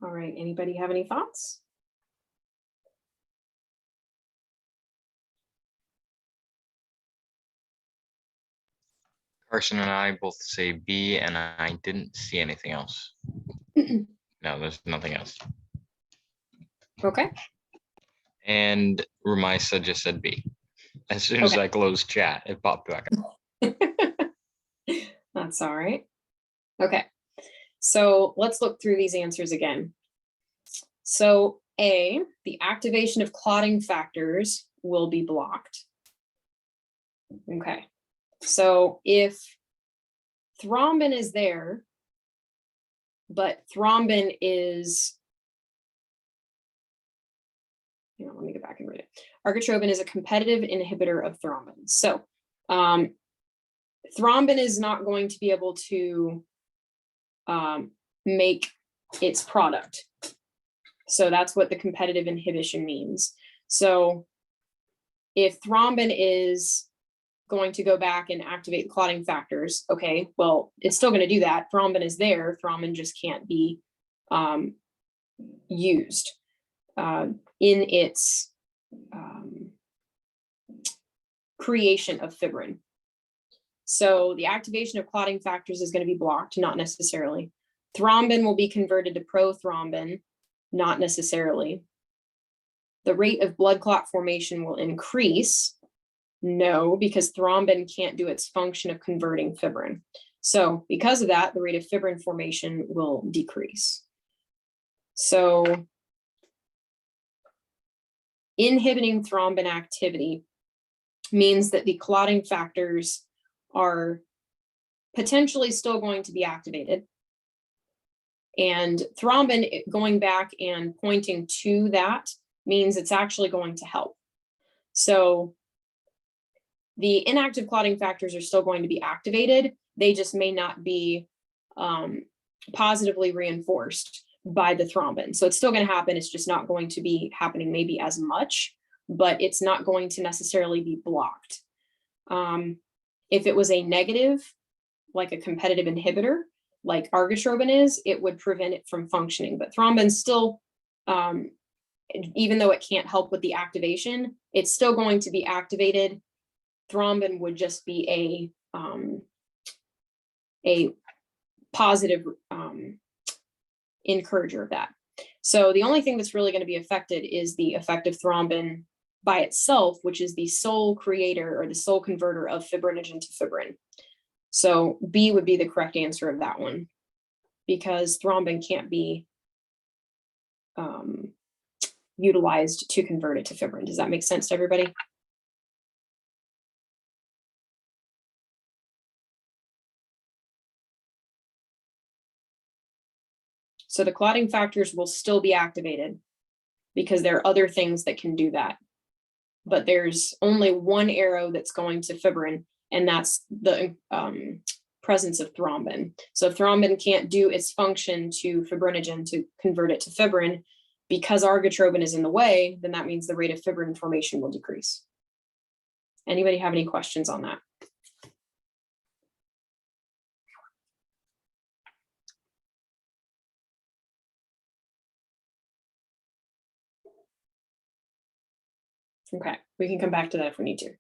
All right, anybody have any thoughts? Carson and I both say B, and I didn't see anything else. No, there's nothing else. Okay. And Rumisa just said B. As soon as Okay. I closed chat, it popped back up. That's all right. Okay, so let's look through these answers again. So A, the activation of clotting factors will be blocked. Okay, so if thrombin is there, but thrombin is, let me go back and read it. Argatroban is a competitive inhibitor of thrombin. So thrombin is not going to be able to make its product. So that's what the competitive inhibition means. So if thrombin is going to go back and activate clotting factors, okay, well, it's still going to do that. Thrombin is there. Thrombin just can't be used in its creation of fibrin. So the activation of clotting factors is going to be blocked, not necessarily. Thrombin will be converted to prothrombin, not necessarily. The rate of blood clot formation will increase. No, because thrombin can't do its function of converting fibrin. So because of that, the rate of fibrin formation will decrease. So inhibiting thrombin activity means that the clotting factors are potentially still going to be activated. And thrombin going back and pointing to that means it's actually going to help. So the inactive clotting factors are still going to be activated, They just may not be positively reinforced by the thrombin. So it's still going to happen. It's just not going to be happening maybe as much, but it's not going to necessarily be blocked. If it was a negative, like a competitive inhibitor, like argatrobin is, it would prevent it from functioning. But thrombin still, even though it can't help with the activation, it's still going to be activated. Thrombin would just be a positive encourager of that. So the only thing that's really going to be affected is the effect of thrombin by itself, which is the sole creator or the sole converter of fibrinogen to fibrin. So B would be the correct answer of that one, because thrombin can't be utilized to convert it to fibrin. Does that make sense to everybody? So the clotting factors will still be activated because there are other things that can do that. But there's only one arrow that's going to fibrin, and that's the presence of thrombin. So if thrombin can't do its function to fibrinogen to convert it to fibrin, because argatrobin is in the way, then that means the rate of fibrin formation will decrease. Anybody have any questions on that? Okay, we can come back to that if we need to.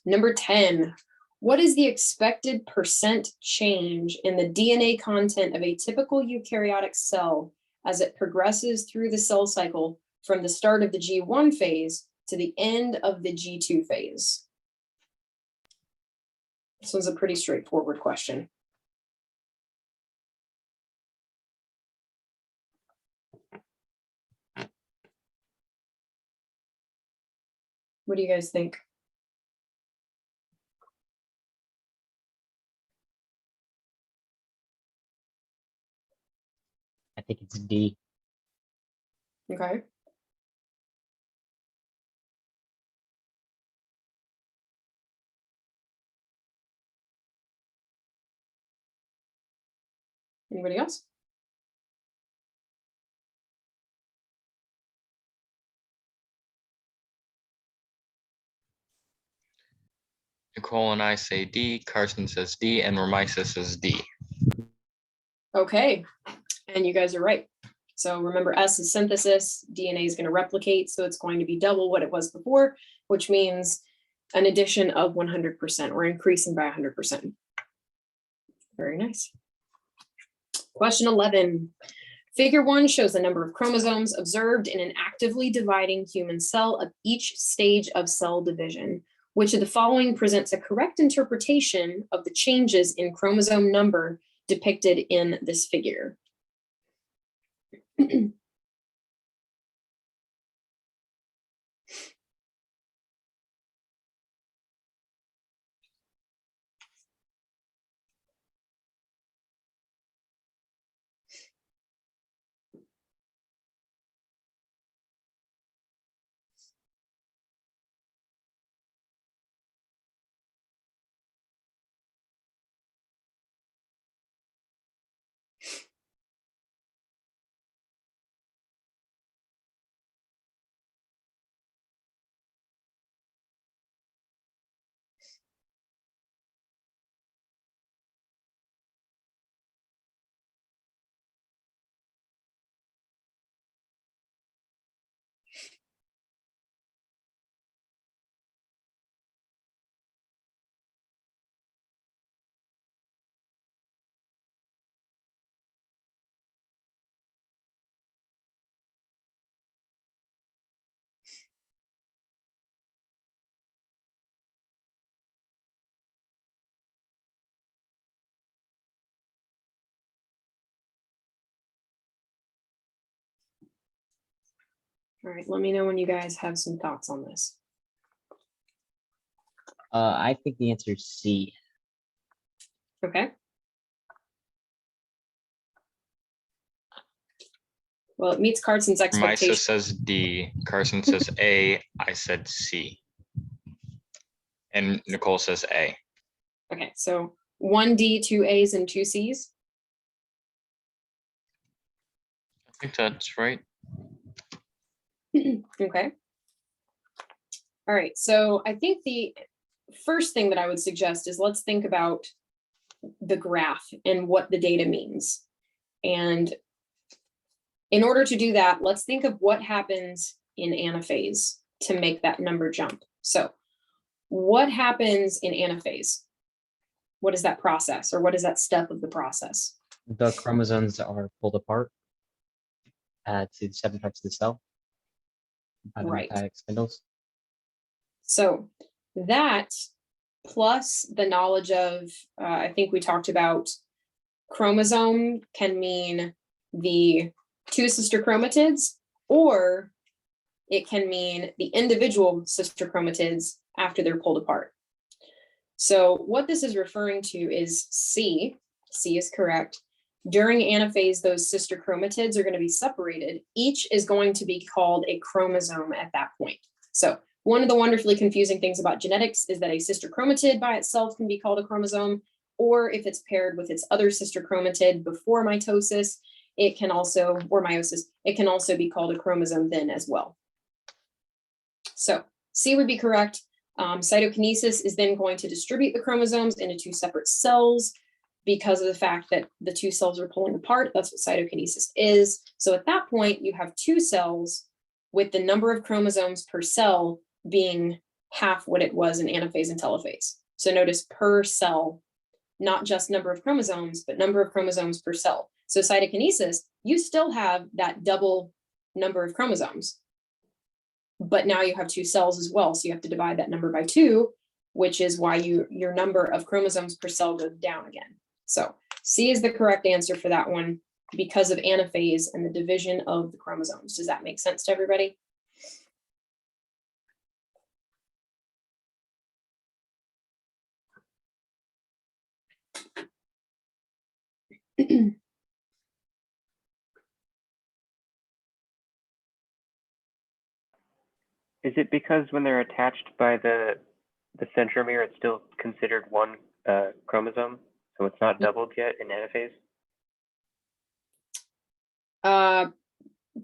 Number 10, what is the expected percent change in the DNA content of a typical eukaryotic cell as it progresses through the cell cycle from the start of the G1 phase to the end of the G2 phase? This one's a pretty straightforward question. What do you guys think? I think it's D. Okay. Anybody else? Nicole and I say D, Carson says D, and Ramisa says D. Okay, and you guys are right. So remember, S is synthesis, DNA is going to replicate, so it's going to be double what it was before, which means an addition of 100%, or increasing by 100%. Very nice. Question 11. Figure 1 shows the number of chromosomes observed in an actively dividing human cell at each stage of cell division. Which of the following presents a correct interpretation of the changes in chromosome number depicted in this figure? All right, let me know when you guys have some thoughts on this. I think the answer is C. Okay. Well, it meets Carson's Ramisa expectation. says D, Carson says A, I said C. And Nicole says A. Okay, so one D, two A's, and two C's? I think that's right. Okay. All right, so I think the first thing that I would suggest is let's think about the graph and what the data means. And in order to do that, let's think of what happens in anaphase to make that number jump. So what happens in anaphase? What is that process, or what is that step of the process? The chromosomes are pulled apart to 7 parts of the cell by the Right. nucleic spindles. So that plus the knowledge of, I think we talked about chromosome can mean the two sister chromatids, or it can mean the individual sister chromatids after they're pulled apart. So what this is referring to is C. C is correct. During anaphase, those sister chromatids are going to be separated. Each is going to be called a chromosome at that point. So one of the wonderfully confusing things about genetics is that a sister chromatid by itself can be called a chromosome, or if it's paired with its other sister chromatid before mitosis, it can also, or meiosis, it can also be called a chromosome then as well. So C would be correct. Cytokinesis is then going to distribute the chromosomes into two separate cells because of the fact that the two cells are pulling apart. That's what cytokinesis is. So at that point, you have two cells with the number of chromosomes per cell being half what it was in anaphase and telophase. So notice per cell, not just number of chromosomes, but number of chromosomes per cell. So cytokinesis, you still have that double number of chromosomes, but now you have two cells as well. So you have to divide that number by 2, which is why your number of chromosomes per cell goes down again. So C is the correct answer for that one because of anaphase and the division of the chromosomes. Does that make sense to everybody? Is it because when they're attached by the centromere, it's still considered one chromosome, so it's not doubled yet in anaphase?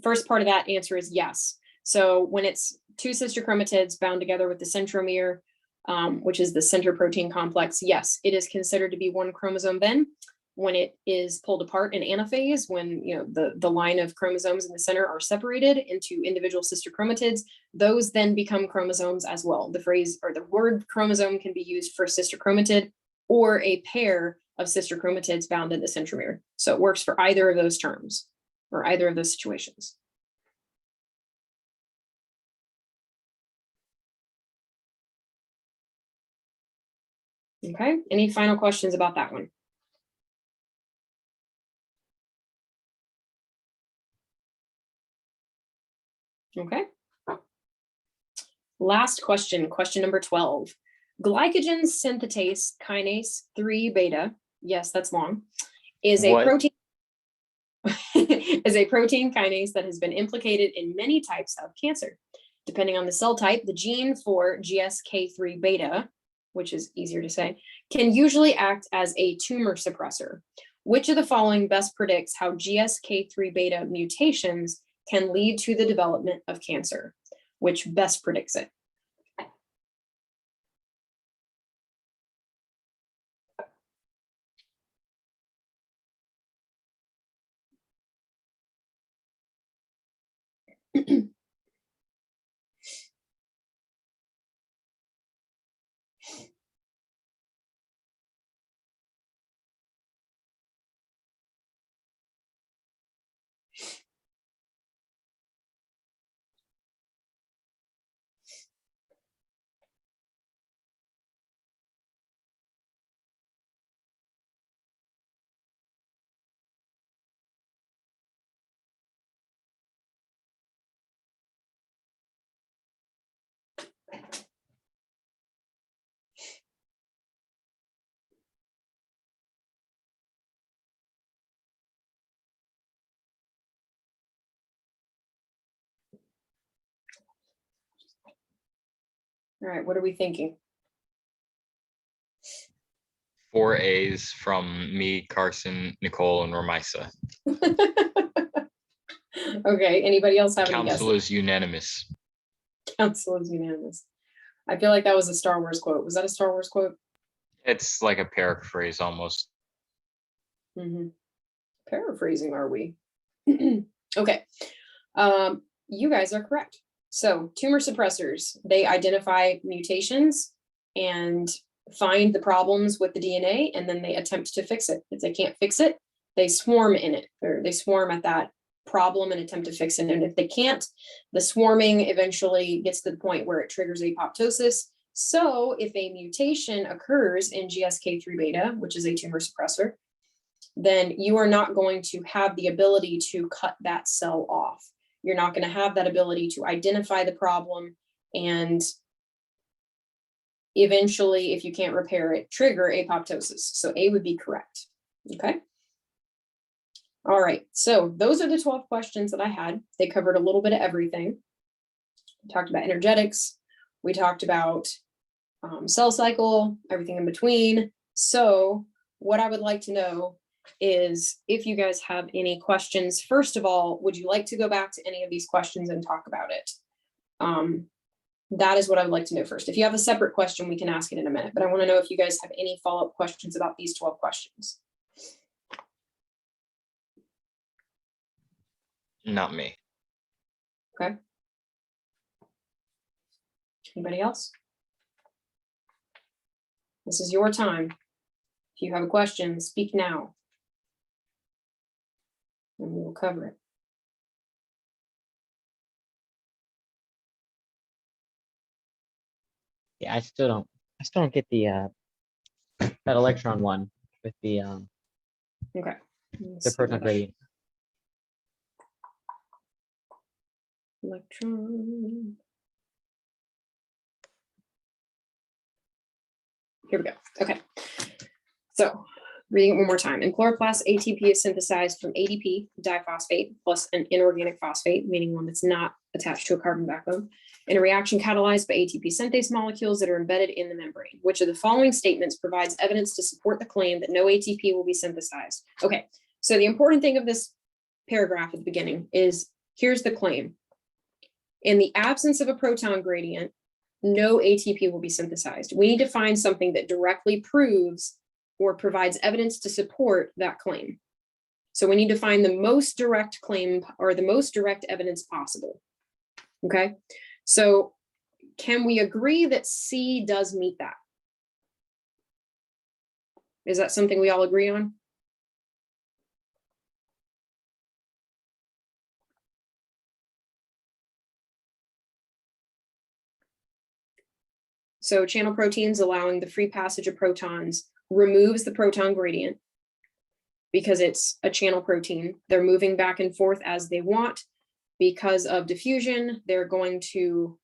First part of that answer is yes. So when it's two sister chromatids bound together with the centromere, which is the center protein complex, yes, it is considered to be one chromosome then. When it is pulled apart in anaphase, when the line of chromosomes in the center are separated into individual sister chromatids, those then become chromosomes as well. The phrase or the word chromosome can be used for sister chromatid or a pair of sister chromatids bound in the centromere. So it works for either of those terms or either of those situations. Okay, any final questions about that one? Okay. Last question, question number 12. Glycogen synthetase kinase 3 beta, yes, that's long, is a What? protein is a protein kinase that has been implicated in many types of cancer. Depending on the cell type, the gene for GSK3 beta, which is easier to say, can usually act as a tumor suppressor. Which of the following best predicts how GSK3 beta mutations can lead to the development of cancer? Which best predicts it? All right, what are we thinking? 4 A's from me, Carson, Nicole, and Ramisa. Okay, anybody else have any Council guesses? is unanimous. Council is unanimous. I feel like that was a Star Wars quote. Was that a Star Wars quote? It's like a paraphrase almost. Mhm. Paraphrasing, are we? Okay. You guys are correct. So tumor suppressors, they identify mutations and find the problems with the DNA, and then they attempt to fix it. If they can't fix it, they swarm in it, or they swarm at that problem and attempt to fix it. And if they can't, the swarming eventually gets to the point where it triggers apoptosis. So if a mutation occurs in GSK3 beta, which is a tumor suppressor, then you are not going to have the ability to cut that cell off. You're not going to have that ability to identify the problem and eventually, if you can't repair it, trigger apoptosis. So A would be correct. Okay. All right. So those are the 12 questions that I had. They covered a little bit of everything. We talked about energetics. We talked about cell cycle, everything in between. So what I would like to know is if you guys have any questions. First of all, would you like to go back to any of these questions and talk about it? That is what I would like to know first. If you have a separate question, we can ask it in a minute, but I want to know if you guys have any follow-up questions about these 12 questions. Not me. Okay. Anybody else? This is your time. If you have a question, speak now. And we will cover it. Yeah, I still don't get the that electron one with the Okay. Let's the see proton what I- gradient. Electron. Here we go. Okay. So reading it one more time. In chloroplast, ATP is synthesized from ADP, diphosphate, plus an inorganic phosphate, meaning one that's not attached to a carbon backbone, in a reaction catalyzed by ATP synthase molecules that are embedded in the membrane. Which of the following statements provides evidence to support the claim that no ATP will be synthesized? Okay, so the important thing of this paragraph at the beginning is, here's the claim. In the absence of a proton gradient, no ATP will be synthesized. We need to find something that directly proves or provides evidence to support that claim. So we need to find the most direct claim or the most direct evidence possible. Okay, so can we agree that C does meet that? Is that something we all agree on? So channel proteins allowing the free passage of protons removes the proton gradient because it's a channel protein. They're moving back and forth as they want. Because of diffusion, they're going to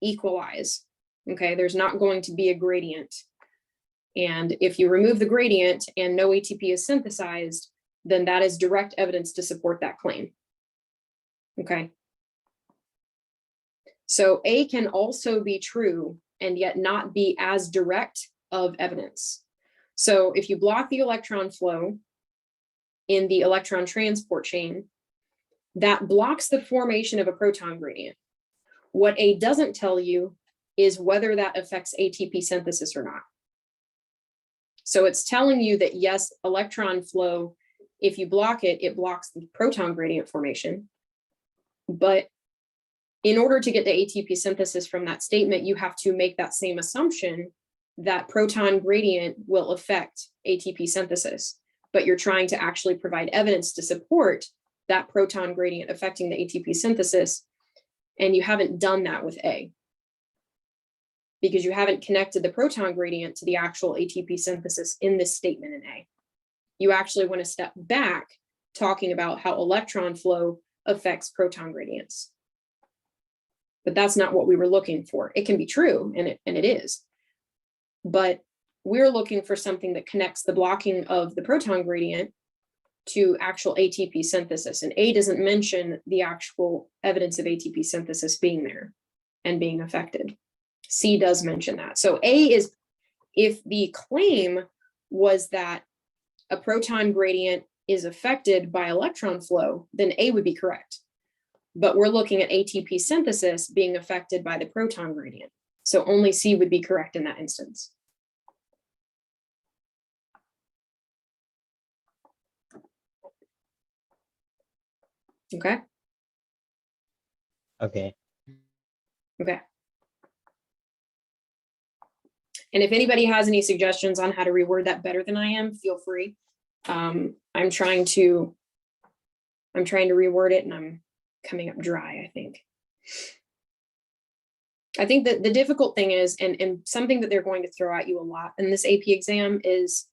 equalize. Okay, there's not going to be a gradient. And if you remove the gradient and no ATP is synthesized, then that is direct evidence to support that claim. Okay. So A can also be true and yet not be as direct of evidence. So if you block the electron flow in the electron transport chain, that blocks the formation of a proton gradient. What A doesn't tell you is whether that affects ATP synthesis or not. So it's telling you that yes, electron flow, if you block it, it blocks the proton gradient formation. But in order to get the ATP synthesis from that statement, you have to make that same assumption that proton gradient will affect ATP synthesis, but you're trying to actually provide evidence to support that proton gradient affecting the ATP synthesis, and you haven't done that with A because you haven't connected the proton gradient to the actual ATP synthesis in this statement in A. You actually want to step back talking about how electron flow affects proton gradients. But that's not what we were looking for. It can be true, and it is. But we're looking for something that connects the blocking of the proton gradient to actual ATP synthesis. And A doesn't mention the actual evidence of ATP synthesis being there and being affected. C does mention that. So A is If the claim was that a proton gradient is affected by electron flow, then A would be correct. But we're looking at ATP synthesis being affected by the proton gradient. So only C would be correct in that instance. Okay, Okay. okay. And if anybody has any suggestions on how to reword that better than I am, feel free. I'm trying to reword it and I'm coming up dry, I think. I think that the difficult thing is, and something that they're going to throw at you a lot in this AP exam is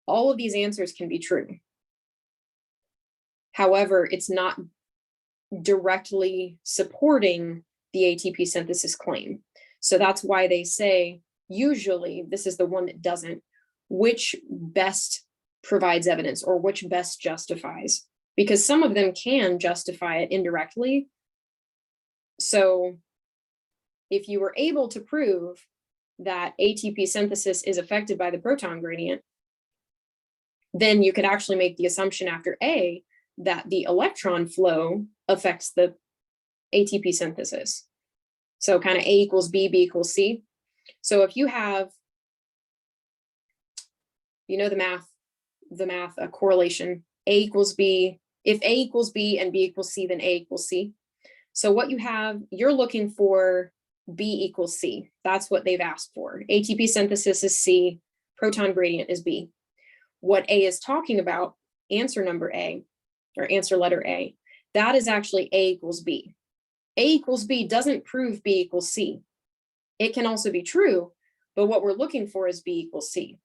all of these answers can be true. However, it's not directly supporting the ATP synthesis claim. So that's why they say, usually, this is the one that doesn't, which best provides evidence or which best justifies, because some of them can justify it indirectly. So if you were able to prove that ATP synthesis is affected by the proton gradient, then you could actually make the assumption after A that the electron flow affects the ATP synthesis. So kind of A equals B, B equals C. So if you have, you know, the math, a correlation, A equals B, if A equals B and B equals C, then A equals C. So what you have, you're looking for B equals C. That's what they've asked for. ATP synthesis is C, proton gradient is B. What A is talking about, answer number A, or answer letter A, that is actually A equals B. A equals B doesn't prove B equals C. It can also be true, but what we're looking for is B equals C.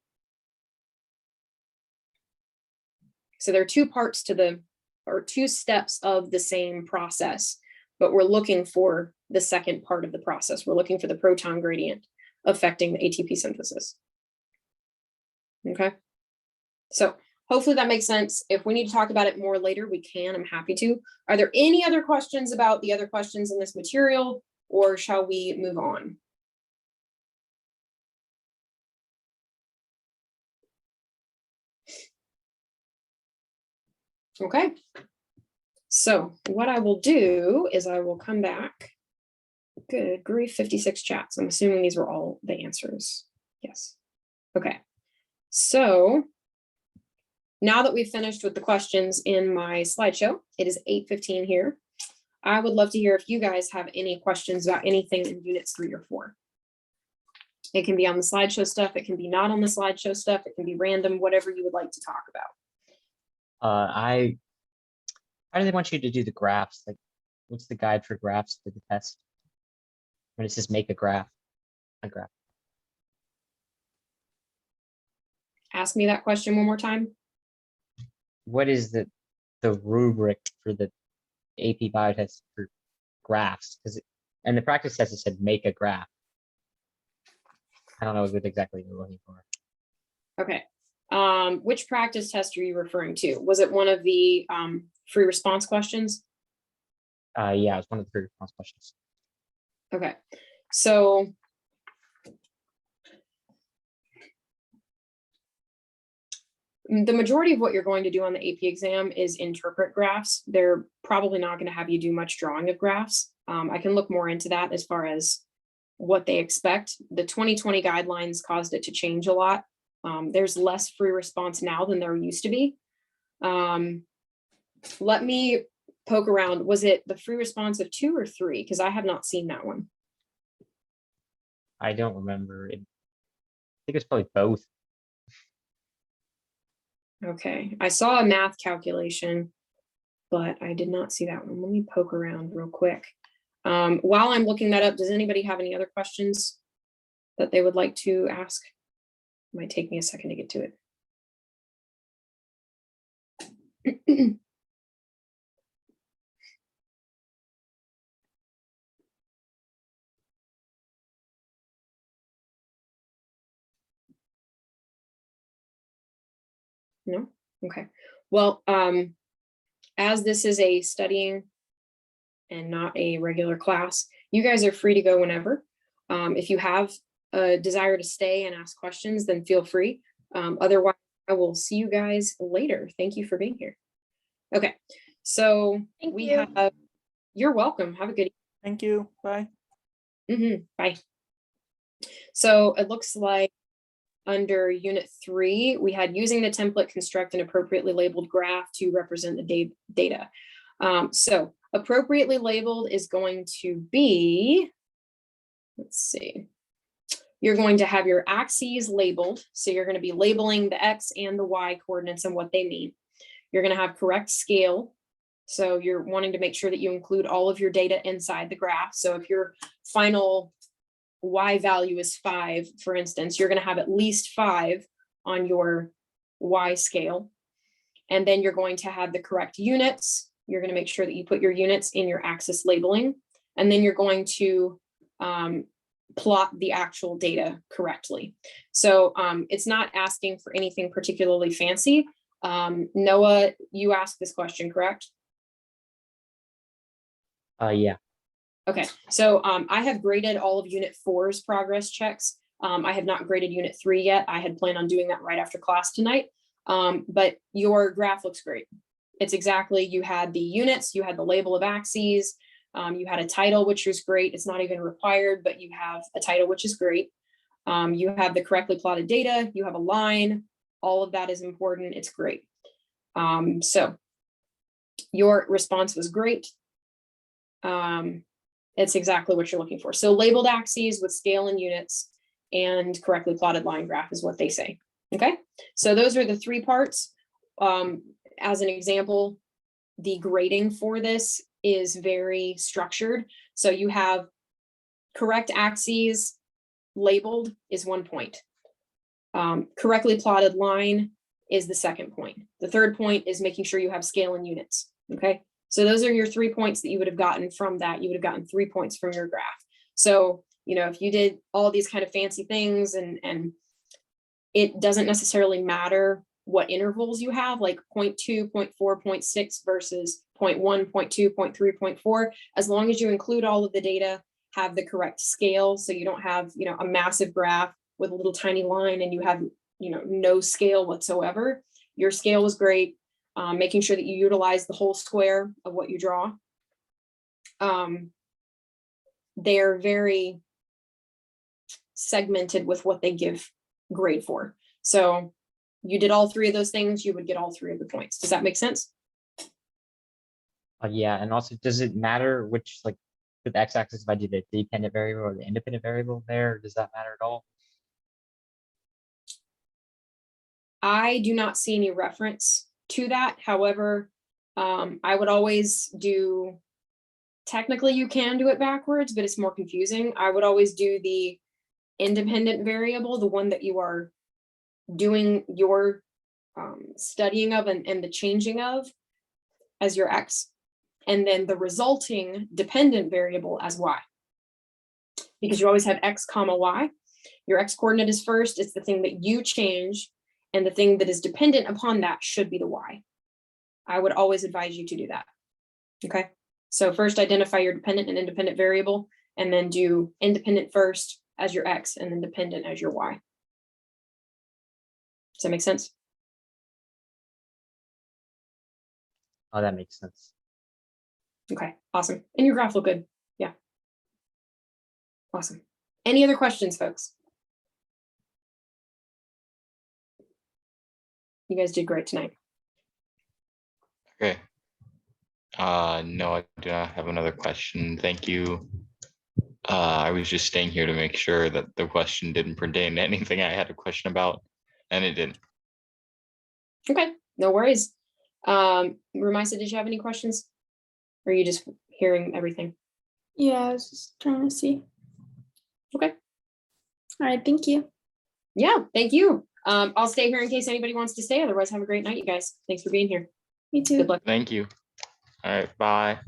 So there are two parts to the, or two steps of the same process, but we're looking for the second part of the process. We're looking for the proton gradient affecting the ATP synthesis. Okay, so hopefully that makes sense. If we need to talk about it more later, we can. I'm happy to. Are there any other questions about the other questions in this material, or shall we move on? Okay. So what I will do is I will come back. Good grief, 56 chats. I'm assuming these were all the answers. Yes. Okay. So now that we've finished with the questions in my slideshow, it is 8:15 here. I would love to hear if you guys have any questions about anything in units 3 or 4. It can be on the slideshow stuff. It can be not on the slideshow stuff. It can be random, whatever you would like to talk about. How do they want you to do the graphs? Like, what's the guide for graphs for the test? When it says make a graph. Ask me that question one more time. What is the rubric for the AP Bio test for graphs? Because and the practice test it said make a graph. I don't know what exactly you're looking for. Okay. Which practice test are you referring to? Was it one of the free response questions? Yeah, it's one of the free response questions. Okay, so the majority of what you're going to do on the AP exam is interpret graphs. They're probably not going to have you do much drawing of graphs. I can look more into that as far as what they expect. The 2020 guidelines caused it to change a lot. There's less free response now than there used to be. Let me poke around. Was it the free response of 2 or 3? Because I have not seen that one. I don't remember. I think it's probably both. Okay, I saw a math calculation, but I did not see that one. Let me poke around real quick. While I'm looking that up, does anybody have any other questions that they would like to ask? It might take me a second to get to it. No? Okay. Well, as this is a studying and not a regular class, you guys are free to go whenever. If you have a desire to stay and ask questions, then feel free. Otherwise, I will see you guys later. Thank you for being here. Okay, so Thank we you. have, you're welcome. Have a good Thank you. Bye. bye. So it looks like under unit 3, we had using the template, construct an appropriately labeled graph to represent the data. So appropriately labeled is going to be, let's see, you're going to have your axes labeled. So you're going to be labeling the X and the Y coordinates and what they mean. You're going to have correct scale. So you're wanting to make sure that you include all of your data inside the graph. So if your final Y value is 5, for instance, you're going to have at least 5 on your Y scale. And then you're going to have the correct units. You're going to make sure that you put your units in your axis labeling. And then you're going to plot the actual data correctly. So it's not asking for anything particularly fancy. Noah, you asked this question, correct? Yeah. Okay, so I have graded all of Unit 4's progress checks. I have not graded Unit 3 yet. I had planned on doing that right after class tonight. But your graph looks great. It's exactly, you had the units, you had the label of axes, you had a title, which was great. It's not even required, but you have a title, which is great. You have the correctly plotted data, you have a line, all of that is important. It's great. So your response was great. It's exactly what you're looking for. So labeled axes with scale and units and correctly plotted line graph is what they say. Okay, so those are the 3 parts. As an example, the grading for this is very structured. So you have correct axes labeled is 1 point. Correctly plotted line is the 2nd point. The 3rd point is making sure you have scale and units. Okay. So those are your 3 points that you would have gotten from that. You would have gotten 3 points from your graph. So, you know, if you did all these kind of fancy things and it doesn't necessarily matter what intervals you have, like 0.2, 0.4, 0.6 versus 0.1, 0.2, 0.3, 0.4, as long as you include all of the data, have the correct scale. So you don't have, you know, a massive graph with a little tiny line and you have, you know, no scale whatsoever. Your scale was great. Making sure that you utilize the whole square of what you draw. They're very segmented with what they give grade for. So you did all 3 of those things, you would get all 3 of the points. Does that make sense? Yeah, and also, does it matter which, like, with the x-axis, if I do the dependent variable or the independent variable there, does that matter at all? I do not see any reference to that. However, I would always do, technically you can do it backwards, but it's more confusing. I would always do the independent variable, the one that you are doing your studying of and the changing of as your x, and then the resulting dependent variable as y. Because you always have x comma y. Your x coordinate is first, it's the thing that you change, and the thing that is dependent upon that should be the y. I would always advise you to do that. Okay, so first identify your dependent and independent variable, and then do independent first as your x, and then dependent as your y. Does that make sense? Oh, that makes sense. Okay, awesome. And your graph look good. Yeah. Awesome. Any other questions, folks? You guys did great tonight. Okay. No, I do not have another question. Thank you. I was just staying here to make sure that the question didn't pertain to anything I had a question about, and it didn't. Okay, no worries. Ramaisa, did you have any questions? Or are you just hearing everything? Yeah, I was just trying to see. Okay. All right, thank you. Yeah, thank you. I'll stay here in case anybody wants to stay. Otherwise, have a great night, you guys. Thanks for being here. Me too. Good luck. Thank you. All right, bye.